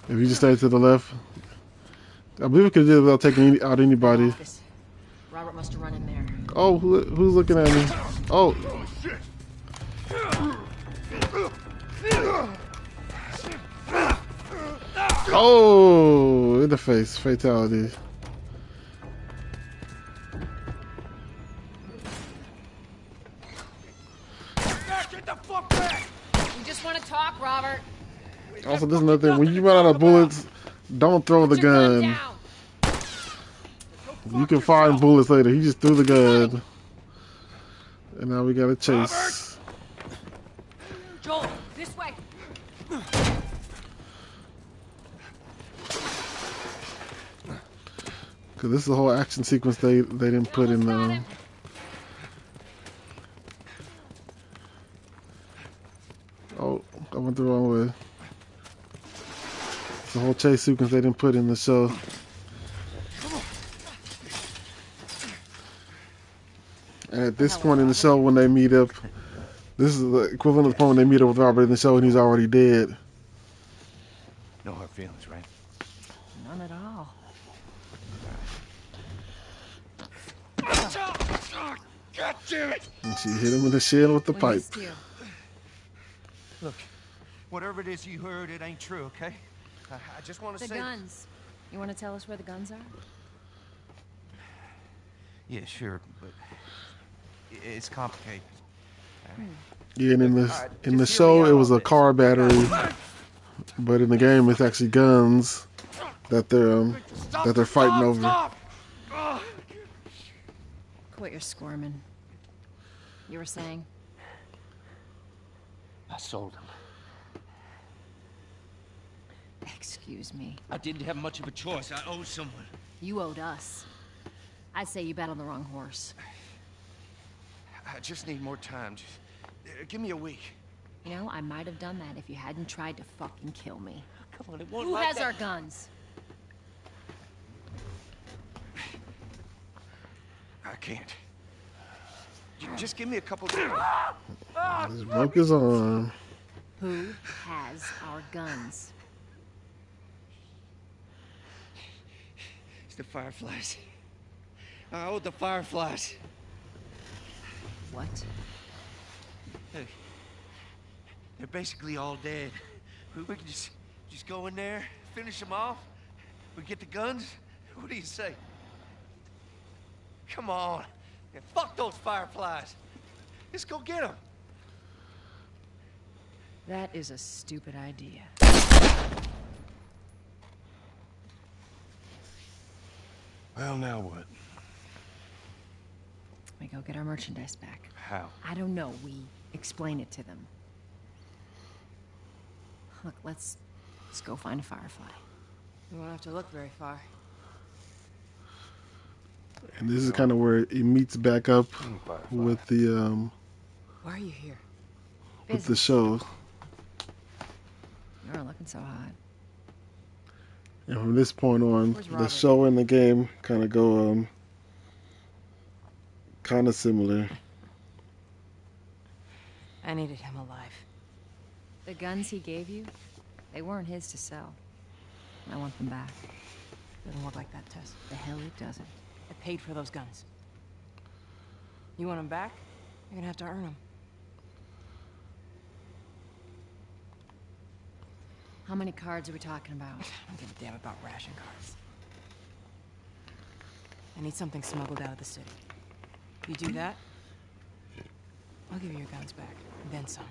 If you just stay to the left, I believe we could do it without taking out anybody. Robert must have run in there. Oh, who's looking at me? Oh. Oh, in the face, fatality. Talk, Robert. Also, this is another thing. When you run out of bullets, don't throw the gun. You can find bullets later. He just threw the gun. And now we got to chase. Joel, this way. Cause this is the whole action sequence they didn't put in the. Oh, I went the wrong way. It's the whole chase sequence they didn't put in the show. And at this point in the show, when they meet up, this is the equivalent of the point when they meet up with Robert in the show and he's already dead. No hard feelings, right? None at all. God damn it! And she hit him in the shin with the We pipe. missed you. Look, whatever it is you heard, it ain't true, okay? I just want to The say... guns. You want to tell us where the guns are? Yeah, sure, but it's complicated. Yeah, and in the show it was a car battery, but in the game it's actually guns that they're fighting over. Quit your squirming. You were saying? I sold them. Excuse me. I didn't have much of a choice. I owed someone. You owed us. I say you bet on the wrong horse. I just need more time. Just give me a week. You know, I might have done that if you hadn't tried to fucking kill me. Come on, it won't. Who has our guns? I can't. Just give me a couple days. Just broke his arm. Who has our guns? It's the Fireflies. I owed the Fireflies. What? Hey, they're basically all dead. We can just go in there, finish them off. We get the guns. What do you say? Come on. Yeah, fuck those Fireflies. Let's go get them. That is a stupid idea. Well, now what? We go get our merchandise back. How? I don't know. We explain it to them. Look, let's go find a Firefly. We won't have to look very far. And this is kind of where it meets back up with the Why are you here? with the show. You're looking so hot. And from this point on, Where's the Robert? show and the game kind of go kind of similar. I needed him alive. The guns he gave you, they weren't his to sell. I want them back. Doesn't work like that, Tess. The hell it doesn't. I paid for those guns. You want them back? You're gonna have to earn them. How many cards are we talking about? I don't give a damn about ration cards. I need something smuggled out of the city. You do that, I'll give you your guns back, and then some.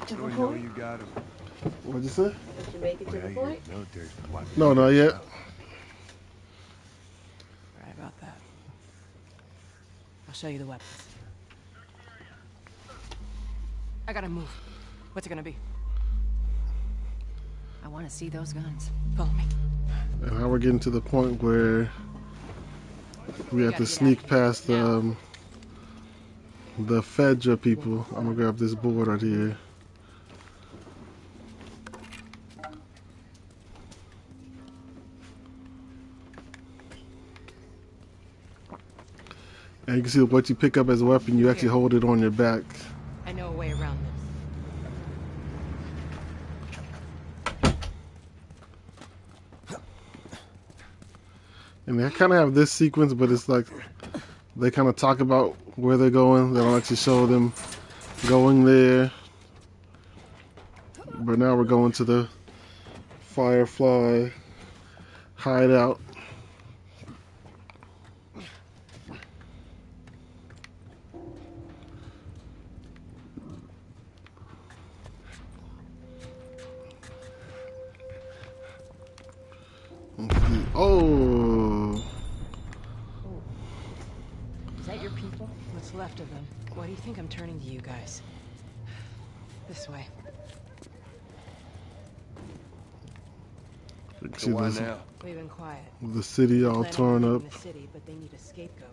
So we know you got him. What'd you say? Did you make it to the point? No, not yet. Right about that. I'll show you the weapons. I gotta move. What's it gonna be? I want to see those guns. Follow me. And now we're getting to the point where we have to sneak past the Fedra people. I'm gonna grab this board right here. And you can see what you pick up as a weapon, you actually hold it on your back. I know a way around this. And they kind of have this sequence, but it's like they kind of talk about where they're going. They don't actually show them going there. But now we're going to the Firefly hideout. Oh! Is that your people? What's left of them? Why do you think I'm turning to you guys? This way. You can So see why this- now? We've been quiet. The city all Planning torn on up. taking the city, but they need a scapegoat.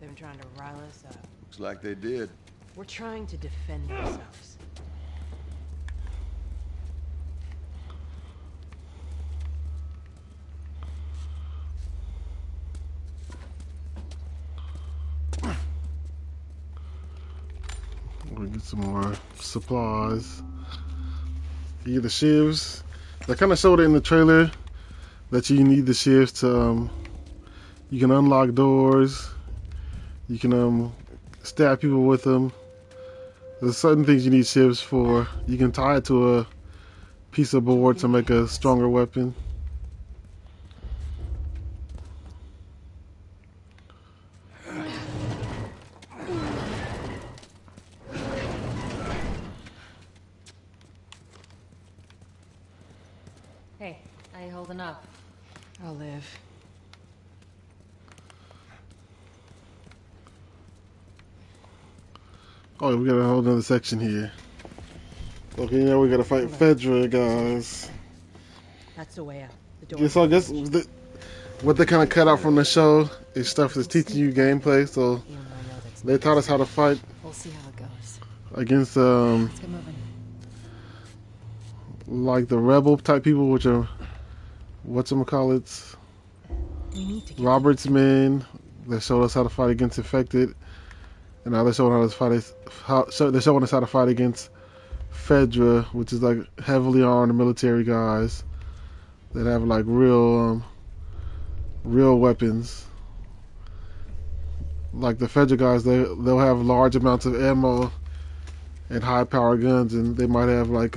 They've been trying to rile us up. Looks like they did. We're trying to defend ourselves. We get some more supplies. You get the shivs. They kind of showed it in the trailer that you need the shivs to. You can unlock doors. You can stab people with them. There's certain things you need shivs for. You can tie it to a piece of board to make a stronger weapon. Hey, how you holding up? I'll live. Oh, we got a whole other section here. Okay, now we gotta fight Fedra, guys. That's the way out. The door. Yeah, so I guess what they kind of cut out from the show is stuff that's teaching you gameplay. So they taught us how to fight We'll see how it goes. against Let's get moving. like the rebel type people, which are whatchamacallits, We need to get Robert's men. They showed us how to fight against infected, and now they're showing us they're showing us how to fight against Fedra, which is like heavily armed military guys that have like real weapons. Like the Fedra guys, they'll have large amounts of ammo and high power guns, and they might have like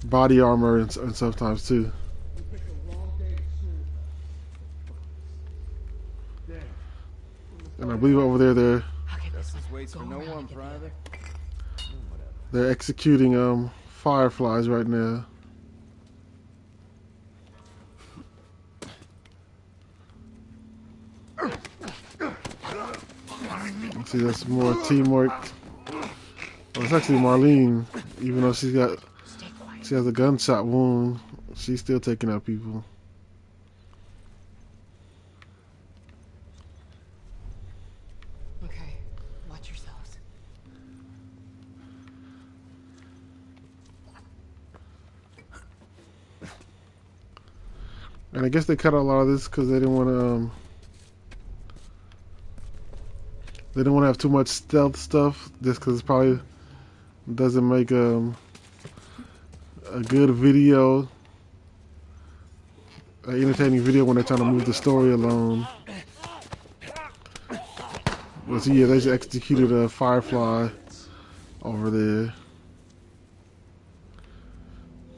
body armor and sometimes too. And I believe over there Justice waits for no one, Private. they're executing fireflies right now. See, that's more teamwork. Well, it's actually Marlene, even though she has a gunshot wound, she's still taking out people. Okay, watch yourselves. And I guess they cut out a lot of this because they didn't want to. They didn't want to have too much stealth stuff, just because it probably doesn't make a good video, an entertaining video when they're trying to move the story along. But so yeah, they just executed a firefly over there.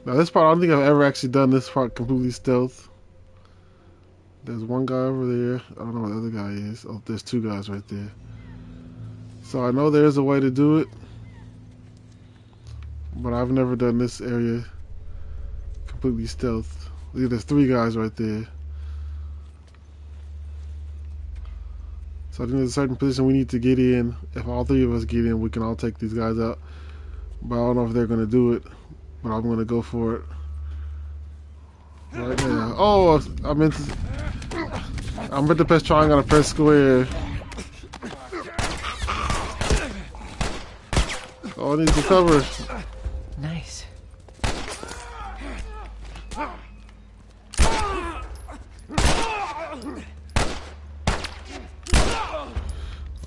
Now this part, I don't think I've ever actually done this part completely stealth. There's one guy over there. I don't know what the other guy is. Oh, there's two guys right there. So I know there's a way to do it, but I've never done this area completely stealth. There's three guys right there. So I think there's a certain position we need to get in. If all three of us get in, we can all take these guys out. But I don't know if they're going to do it, but I'm going to go for it right now. Oh, I meant to press triangle and press square. Oh, I need to cover. Nice.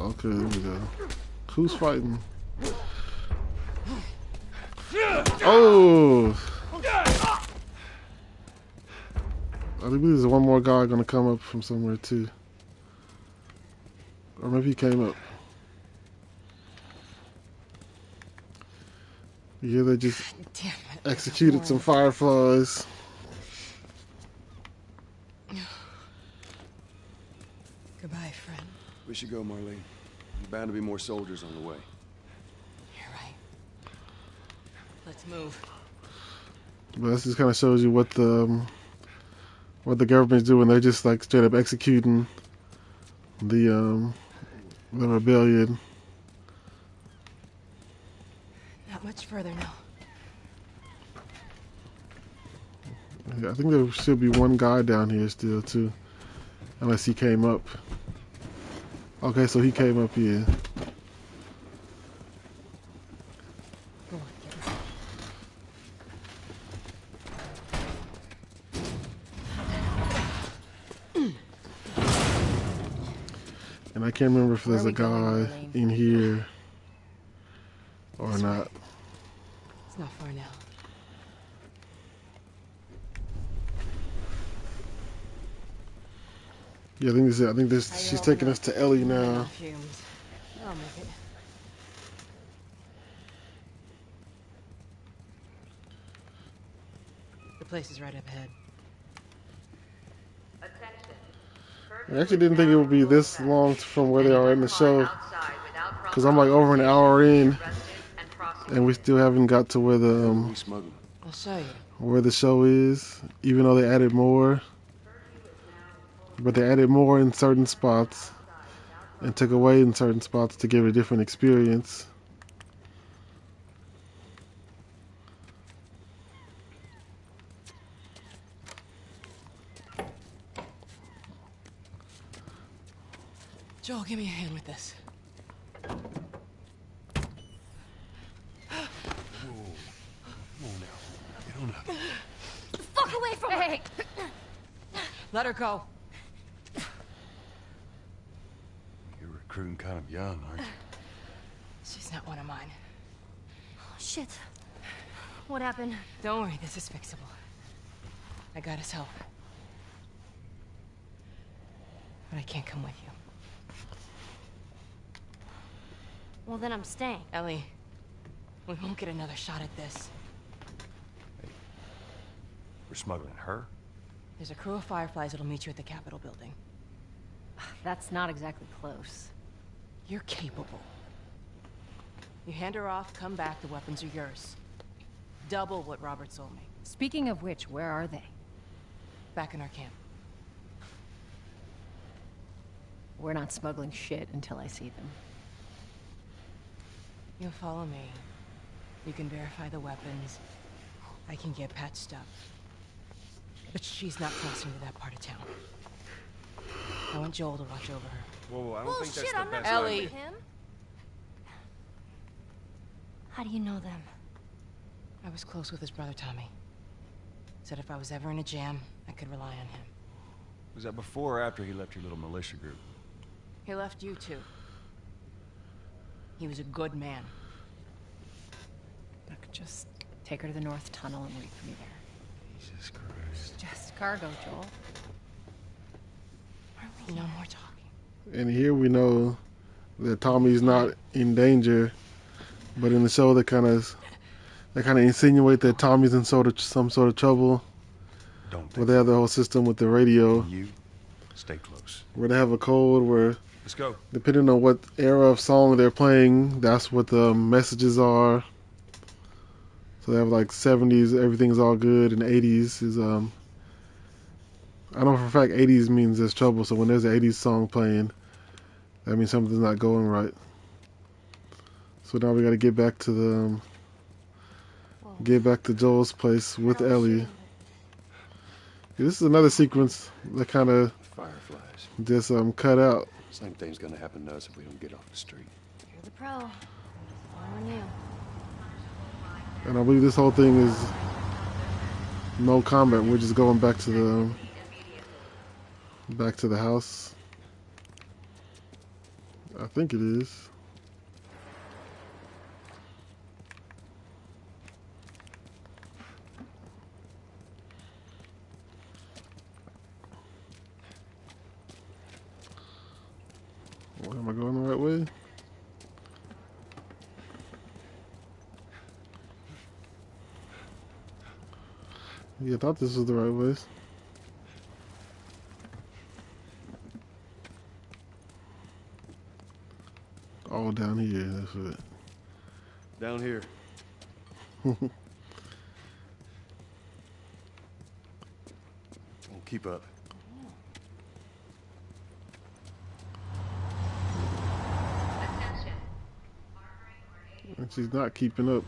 Okay, there we go. Who's fighting? Oh! I think there's one more guy gonna come up from somewhere too. Or maybe he came up. Yeah, they just executed some fireflies. Goodbye, friend. We should go, Marlene. There's bound to be more soldiers on the way. You're right. Let's move. But this just kind of shows you what the government's doing. They're just like straight up executing the rebellion. Not much further now. Yeah, I think there should be one guy down here still too, unless he came up. Okay, so he came up here. And I can't remember if there's a guy in here or not. It's not far now. Yeah, I think this is it. I think this. She's taking us to Ellie now. Fumes. I'll make it. The place is right up ahead. I actually didn't think it would be this long from where they are in the show, because I'm like over an hour in, and we still haven't got to where the I'll show you. where the show is. Even though they added more, but they added more in certain spots and took away in certain spots to give a different experience. Joel, give me a hand with this. Fuck away from her! Let her go. You're recruiting kind of young, aren't you? She's not one of mine. Oh, shit. What happened? Don't worry, this is fixable. I got his help. But I can't come with you. Well, then I'm staying. Ellie, we won't get another shot at this. We're smuggling her? There's a crew of Fireflies that'll meet you at the Capitol building. That's not exactly close. You're capable. You hand her off, come back, the weapons are yours. Double what Robert sold me. Speaking of which, where are they? Back in our camp. We're not smuggling shit until I see them. You'll follow me. You can verify the weapons. I can get patched up. But she's not crossing to that part of town. I want Joel to watch over her. Whoa, I don't think that's I'm the not best Ellie. idea. him. How do you know them? I was close with his brother Tommy. Said if I was ever in a jam, I could rely on him. Was that before or after he left your little militia group? He left you too. He was a good man. I could just take her to the North Tunnel and wait for me there. Jesus Christ. Just cargo, Joel. No more talking. And here we know that Tommy's not in danger, but in the show they kind of insinuate that Tommy's in some sort of trouble. Where they have the whole system with the radio. You stay close. Where they have a code where, Let's go. depending on what era of song they're playing, that's what the messages are. So they have like 70s, everything's all good, and 80s is I know for a fact 80s means there's trouble. So when there's an 80s song playing, that means something's not going right. So now we got to get back to Joel's place with Ellie. Yeah, this is another sequence that kind of Fireflies. just cut out. Same thing's gonna happen to us if we don't get off the street. You're the pro. I'm on you. And I believe this whole thing is no combat. We're just going back to the house. I think it is. Am I going the right way? Yeah, I thought this was the right way. Oh, down here, that's it. Down here. Keep up. And she's not keeping up.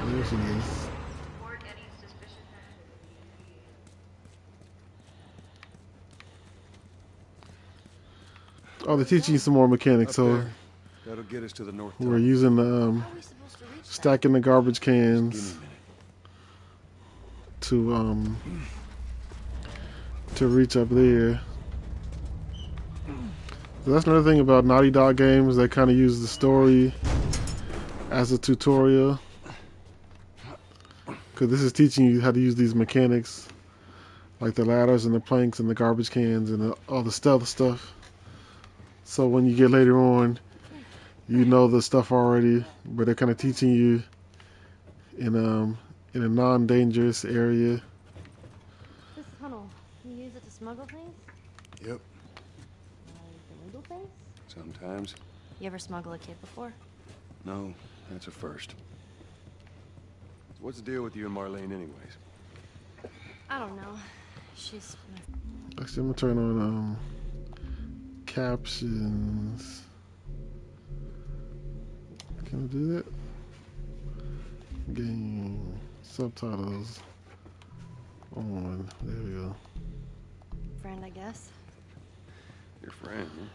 There she is. Oh, they're teaching you some more mechanics. So there. That'll get us to the north. we're using stacking the garbage cans to reach up there. So that's another thing about Naughty Dog games. They kind of use the story as a tutorial, because this is teaching you how to use these mechanics, like the ladders and the planks and the garbage cans and all the stealth stuff. So when you get later on, you know the stuff already, but they're kind of teaching you in a non-dangerous area. This tunnel, can you use it to smuggle things? Yep. Illegal things? Sometimes. You ever smuggle a kid before? No, that's a first. So what's the deal with you and Marlene anyways? I don't know. She's... Actually, I'm gonna turn on captions. Can I do that? Game subtitles on. There we go. Friend, I guess. Your friend, huh?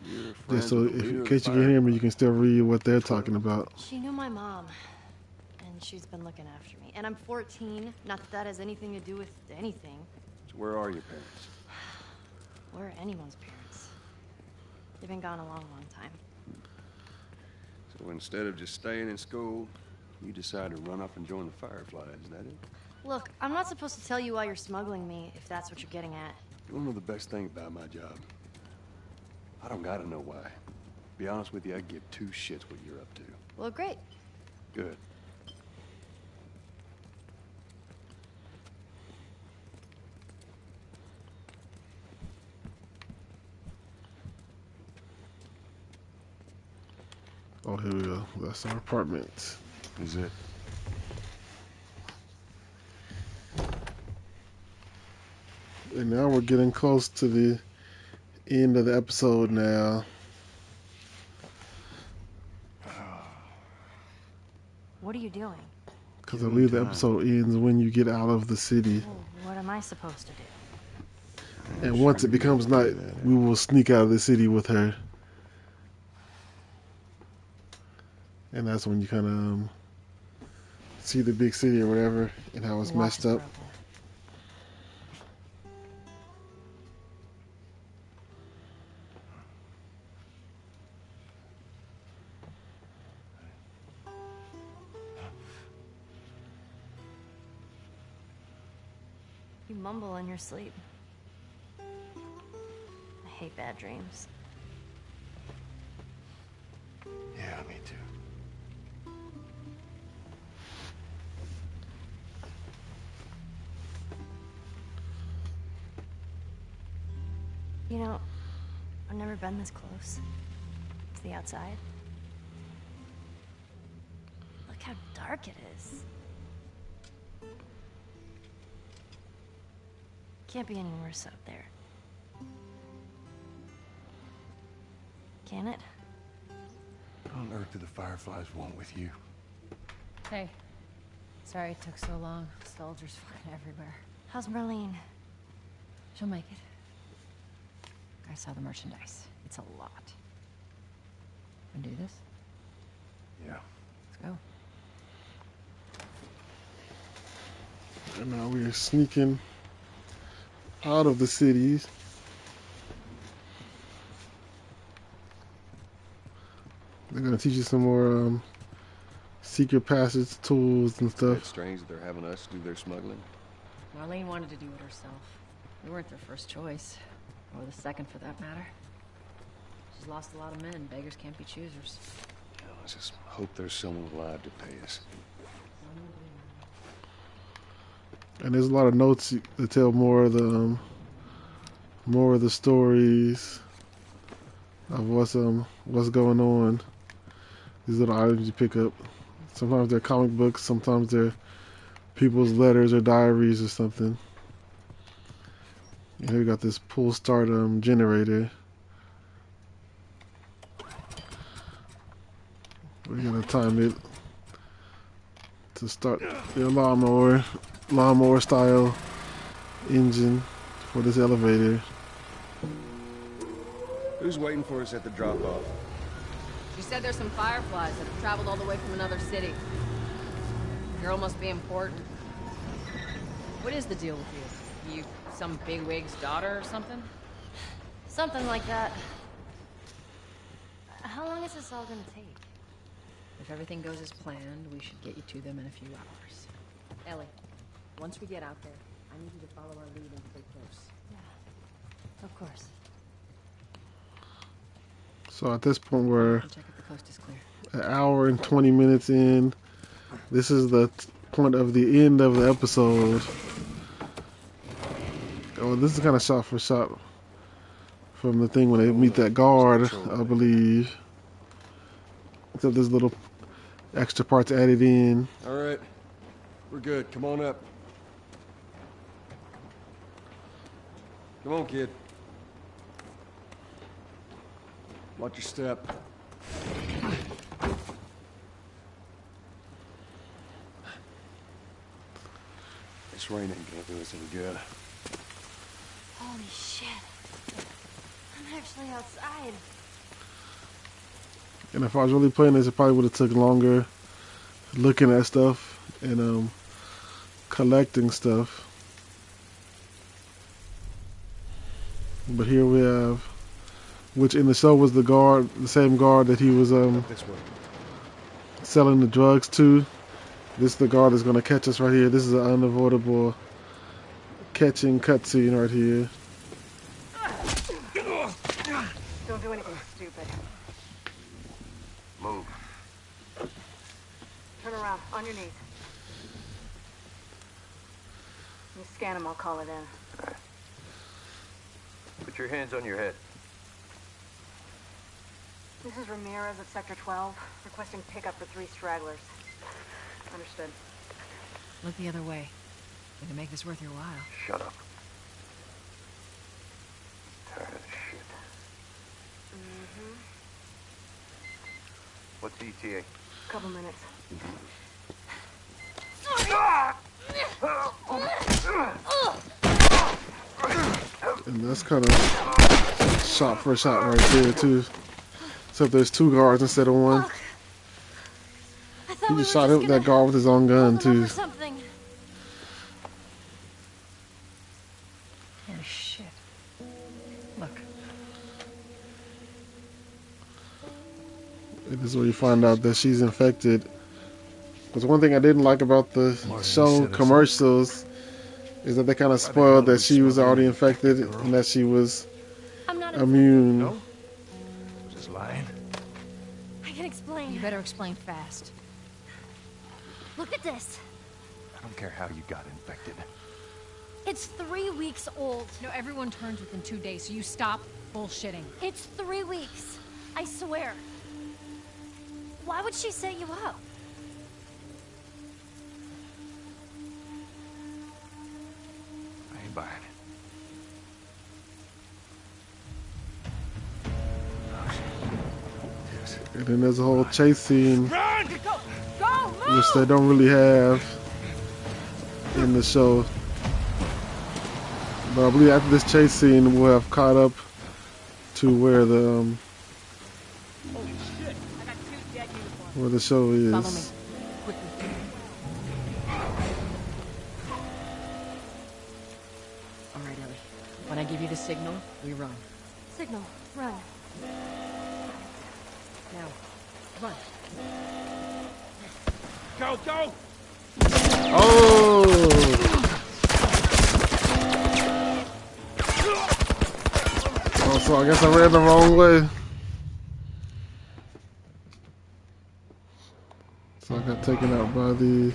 Your Yeah, friend. so if, in case you can hear me, you can still read what they're talking about. She knew my mom, and she's been looking after me. And I'm 14. Not that that has anything to do with anything. So where are your parents? Where are anyone's parents? They've been gone a long, long time. So instead of just staying in school, you decide to run up and join the Fireflies, is that it? Look, I'm not supposed to tell you why you're smuggling me, if that's what you're getting at. You wanna know the best thing about my job? I don't gotta know why. Be honest with you, I give two shits what you're up to. Well, great. Good. Oh, here we go. That's our apartment. Is it? And now we're getting close to the end of the episode now. What are you doing? Because I believe the episode ends when you get out of the city. Well, what am I supposed to do? And once it becomes night, we will sneak out of the city with her. And that's when you kind of see the big city or whatever and how it's messed up. You mumble in your sleep. I hate bad dreams. Yeah, me too. You know, I've never been this close to the outside. Look how dark it is. Can't be any worse out there. Can it? What on earth do the Fireflies want with you? Hey. Sorry it took so long. Soldiers fucking everywhere. How's Marlene? She'll make it. I saw the merchandise. It's a lot. Wanna do this? Yeah. Let's go. And now we are sneaking out of the cities. They're gonna teach you some more secret passage tools and stuff. It's strange that they're having us do their smuggling. Marlene wanted to do it herself. We weren't their first choice. Or the second, for that matter. She's lost a lot of men. Beggars can't be choosers. Yeah, let's just hope there's someone alive to pay us. And there's a lot of notes that tell more of the stories of what's going on. These little items you pick up. Sometimes they're comic books. Sometimes they're people's letters or diaries or something. And here we got this pull start generator. We're gonna time it to start your lawnmower style engine for this elevator. Who's waiting for us at the drop-off? She said there's some fireflies that have traveled all the way from another city. Girl must be important. What is the deal with you? You some bigwig's daughter or something? Something like that. How long is this all gonna take? If everything goes as planned, we should get you to them in a few hours. Ellie, once we get out there, I need you to follow our lead and stay close. Yeah, of course. So at this point, we're Check if the coast is clear. an hour and 20 minutes in. This is the point of the end of the episode. Oh, this is kind of shot for shot from the thing when they meet that guard, I believe. Except there's little extra parts added in. All right. We're good. Come on up. Come on, kid. Watch your step. This rain ain't gonna do us any good. Holy shit. I'm actually outside. And if I was really playing this, it probably would have took longer looking at stuff and collecting stuff. But here we have, which in the show was the guard, the same guard that he was selling the drugs to. This is the guard that's going to catch us right here. This is an unavoidable catching cutscene right here. Don't do anything stupid. Move. Turn around, on your knees. You scan him, I'll call it in. Put your hands on your head. This is Ramirez at Sector 12, requesting pickup for 3 stragglers. Understood. Look the other way. We can make this worth your while. Shut up. Tired of this shit. What's ETA? Couple minutes. And that's kind of shot for shot right there too. Except there's 2 guards instead of 1. He just shot that guard with his own gun too. Something. Oh shit. Look. And this is where you find out that she's infected. Because one thing I didn't like about the show commercials is that they kind of spoiled that she was already infected and that she was immune. No? Just lying. I can explain. You better explain fast. Look at this. I don't care how you got infected. It's 3 weeks old. No, everyone turns within 2 days, so you stop bullshitting. It's 3 weeks. I swear. Why would she set you up? I ain't buying it. And then there's a whole chase scene, Run! Go! which they don't really have in the show. But I believe after this chase scene, we'll have caught up to where the where the show is. Follow me. Quickly. All right, Ellie. When I give you the signal, we run. Signal. Run. Now, run. Go, go! Oh! Oh, so I guess I ran the wrong way. So I got taken out by the...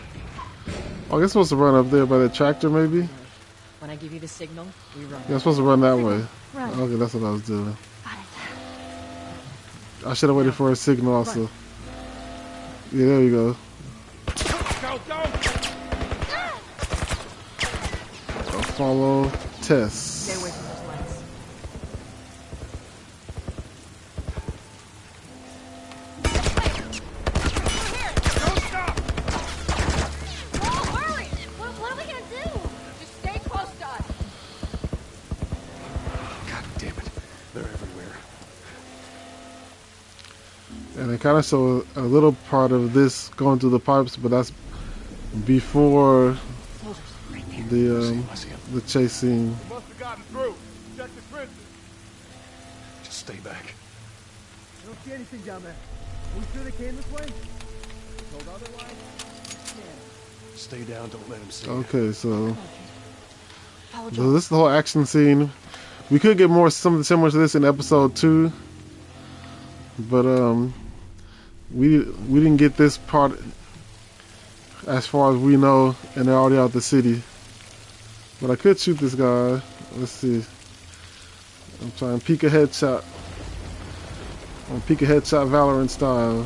Oh, I guess I'm supposed to run up there by the tractor, maybe? When I give you the signal, we run. Yeah, I'm supposed to run that way. Run. Okay, that's what I was doing. I should have waited for a signal also. Yeah, there you go. Go, go! I'll follow Tess. Stay away from those lights. Don't stop! Oh, hurry! What are we gonna do? Just stay close to us. God damn it. They're everywhere. And they kind of show a little part of this going through the pipes, but that's before the chase scene. Must have gotten through. Check the trenches. Just stay back. I don't see anything down there. Are we sure they came this way? Told otherwise? Stay down, don't let him see you. Okay, so this is the whole action scene. We could get more something similar to this in episode 2, but we didn't get this part as far as we know, and they're already out the city. But I could shoot this guy. Let's see. I'm trying to peek a headshot. I'm peek a headshot Valorant style.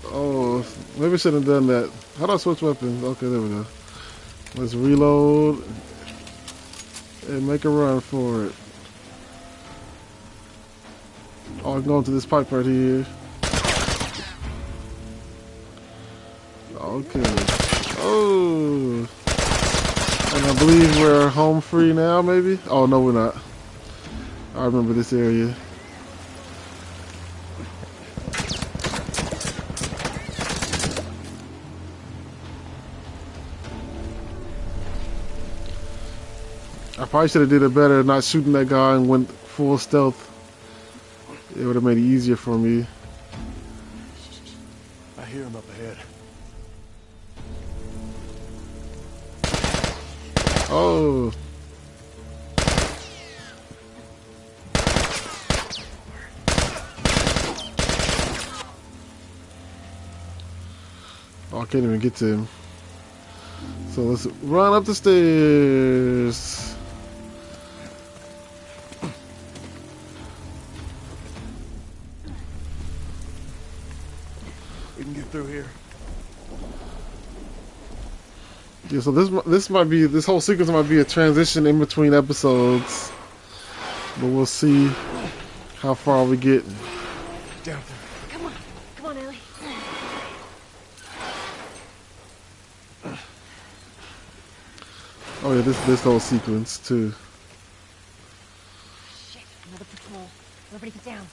Oh, maybe I shouldn't have done that. How do I switch weapons? Okay, there we go. Let's reload and make a run for it. Oh, I'm going to this pipe right here. Okay. Oh. And I believe we're home free now, maybe? Oh, no, we're not. I remember this area. I probably should have did it better not shooting that guy and went full stealth. It would have made it easier for me. I hear him up ahead. Oh. Oh, I can't even get to him. So let's run up the stairs. We can get through here. Yeah, so this whole sequence might be a transition in between episodes, but we'll see how far we get. Down. Come on, Ellie. Oh yeah, this whole sequence too. Shit, another patrol. Everybody get down.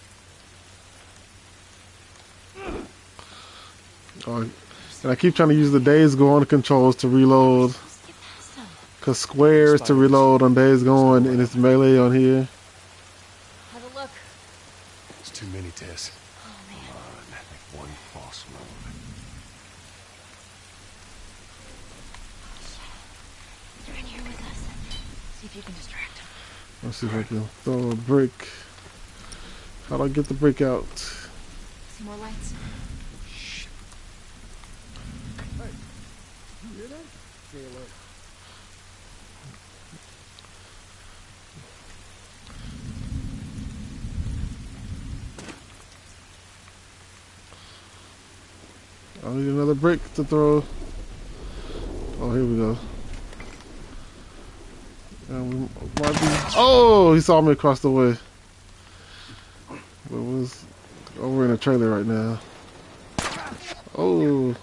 Oh, and I keep trying to use the Days Gone controls to reload, cause square is to reload on Days Gone, and it's melee on here. Have a look. It's too many, Tess. Oh, man. Come on, one false move. They're in here with us. See if you can distract them. Let's see if I can throw a brick. How do I get the brick out? See more lights? You hear that? Stay alert. I need another brick to throw. Oh, here we go. And we might be... Oh, he saw me across the way. But it was over in a trailer right now. Oh.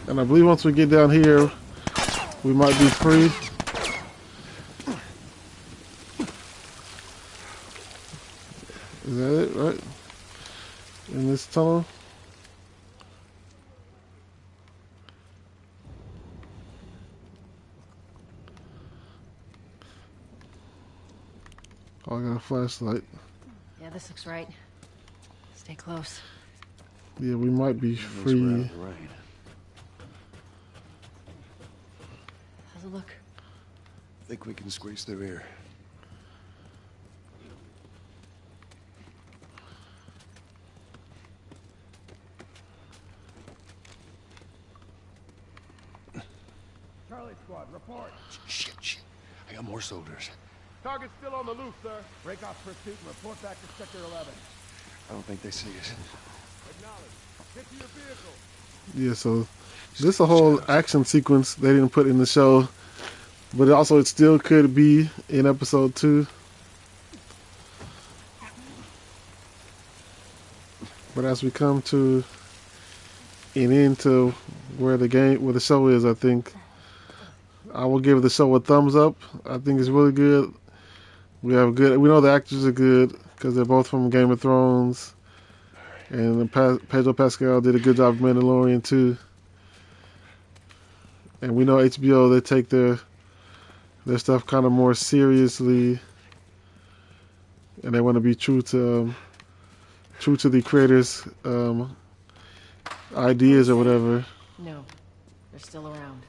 And I believe once we get down here, we might be free. Is that it, right? In this tunnel? Oh, I got a flashlight. Yeah, this looks right. Stay close. Yeah, we might be free. How's it look? Think we can squeeze through here. Charlie Squad, report. Shit. I got more soldiers. Target's still on the loose, sir. Break off pursuit and report back to Sector 11. I don't think they see us. Acknowledge. Get to your vehicle. Yeah, so this is a whole action sequence they didn't put in the show, but it still could be in episode 2. But as we come to an end to where the show is, I think I will give the show a thumbs up. I think it's really good. We know the actors are good because they're both from Game of Thrones. And Pedro Pascal did a good job of Mandalorian too. And we know HBO, they take their stuff kind of more seriously, and they want to be true to the creators' ideas or whatever. No, they're still around.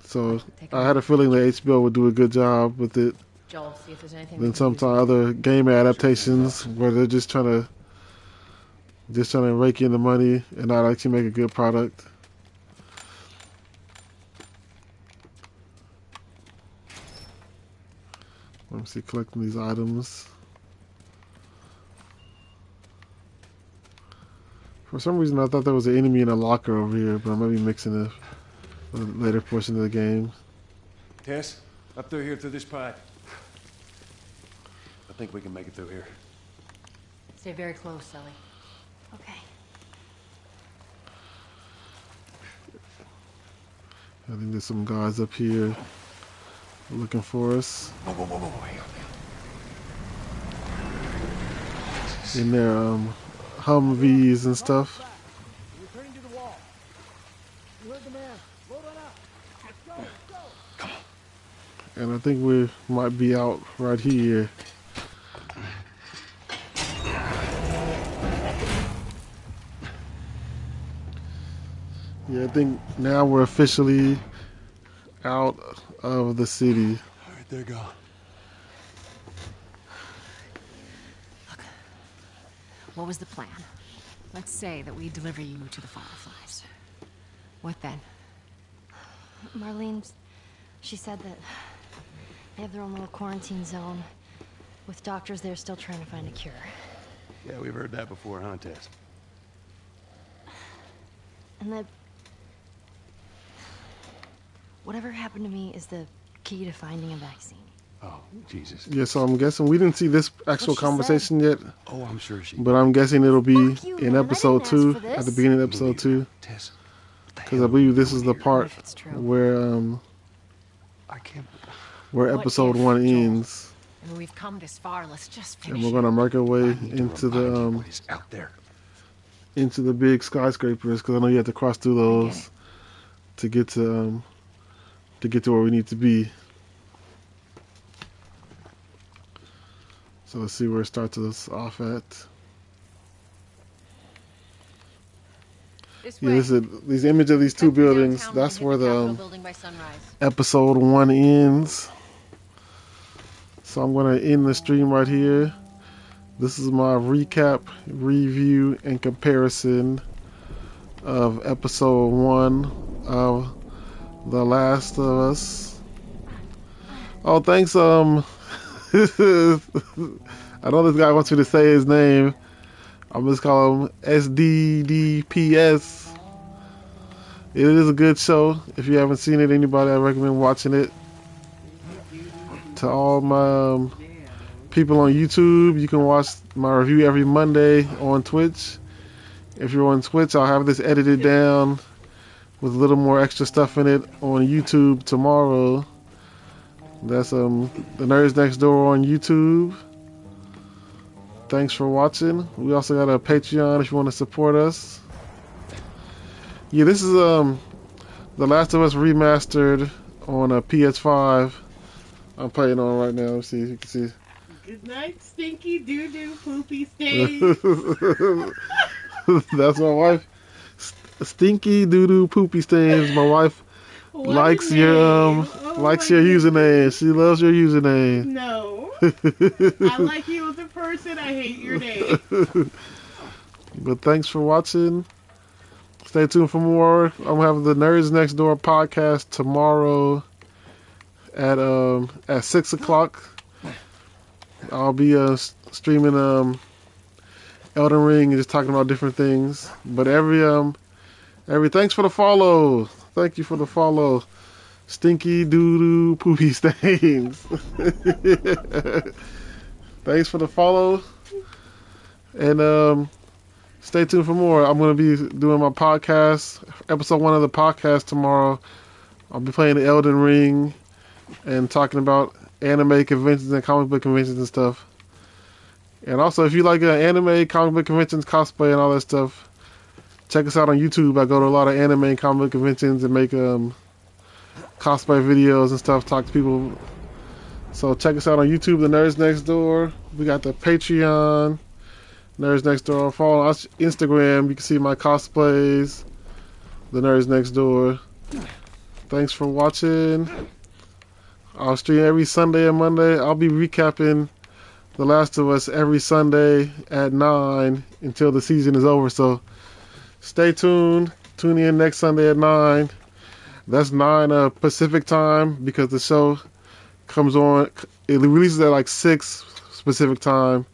So I had a feeling that HBO would do a good job with it. Joel, see if there's anything. Than sometimes other game adaptations where they're just trying to rake in the money and not actually make a good product. Let me see, collecting these items. For some reason, I thought there was an enemy in a locker over here, but I might be mixing it with a later portion of the game. Tess, up through here through this pipe. I think we can make it through here. Stay very close, Sully. Okay. I think there's some guys up here looking for us. Whoa. In their Humvees and stuff. Returning to the wall. You heard the man. Load on up. Let's go. And I think we might be out right here. Yeah, I think now we're officially out of the city. All right, there you go. What was the plan? Let's say that we deliver you to the Fireflies. What then? Marlene, she said that they have their own little quarantine zone with doctors there still trying to find a cure. Yeah, we've heard that before, huh, Tess? And that whatever happened to me is the key to finding a vaccine. Oh, Jesus. Yeah, so I'm guessing we didn't see this actual conversation yet. Oh, I'm sure she. But I'm guessing it'll be in episode 2, for this. at the beginning of episode 2. Tess, because I believe this is the part where I can't. Where episode 1 ends. I mean, we've come this far. Let's just finish. And we're gonna make our way into the out there, into the big skyscrapers, because I know you have to cross through those to get to where we need to be. So let's see where it starts us off at. Yeah, this is these image of these two buildings. That's where the episode 1 ends. So I'm going to end the stream right here. This is my recap, review, and comparison of episode 1 of The Last of Us. Oh, thanks. I know this guy wants me to say his name. I'm just call him SDDPS. It is a good show. If you haven't seen it, anybody, I recommend watching it. To all my people on YouTube, you can watch my review every Monday on Twitch. If you're on Twitch, I'll have this edited down with a little more extra stuff in it on YouTube tomorrow. That's The Nerds Next Door on YouTube. Thanks for watching. We also got a Patreon if you want to support us. Yeah, this is The Last of Us Remastered on a PS5. I'm playing on right now. Let's see if you can see. Good night, stinky doo-doo poopy stains. That's my wife. Stinky doo-doo poopy stains. My wife likes your likes your username. She loves your username. No. I like you as a person. I hate your name. But thanks for watching. Stay tuned for more. I'm gonna have the Nerds Next Door podcast tomorrow at 6 o'clock. I'll be streaming Elden Ring and just talking about different things. But every thanks for the follow. Thank you for the follow. Stinky doo-doo poopy stains. Thanks for the follow. And stay tuned for more. I'm going to be doing my podcast, episode 1 of the podcast tomorrow I'll be playing the Elden Ring and talking about anime conventions and comic book conventions and stuff. And also, if you like anime, comic book conventions, cosplay, and all that stuff, check us out on YouTube. I go to a lot of anime and comic book conventions and make cosplay videos and stuff, talk to people. So check us out on YouTube, The Nerds Next Door. We got the Patreon, Nerds Next Door. Follow us on Instagram. You can see my cosplays, The Nerds Next Door. Thanks for watching. I'll stream every Sunday and Monday. I'll be recapping The Last of Us every Sunday at 9 until the season is over. So stay tuned. Tune in next Sunday at 9. That's 9 Pacific time because the show comes on. It releases at like 6 Pacific time.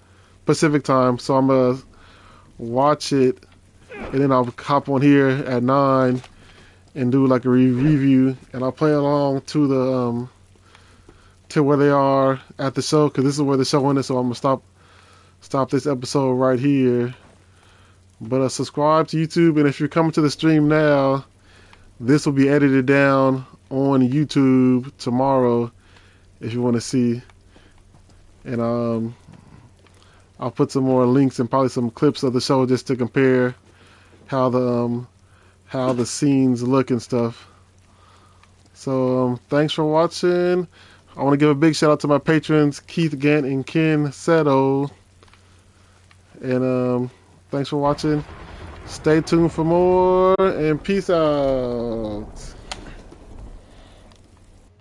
So I'm going to watch it and then I'll hop on here at 9 and do like a review. And I'll play along to the to where they are at the show because this is where the show ended. So I'm going to stop this episode right here. But subscribe to YouTube, and if you're coming to the stream now, this will be edited down on YouTube tomorrow if you want to see. And I'll put some more links and probably some clips of the show just to compare how the scenes look and stuff. So thanks for watching. I want to give a big shout out to my patrons, Keith Gant and Ken Seto. And thanks for watching. Stay tuned for more, and peace out.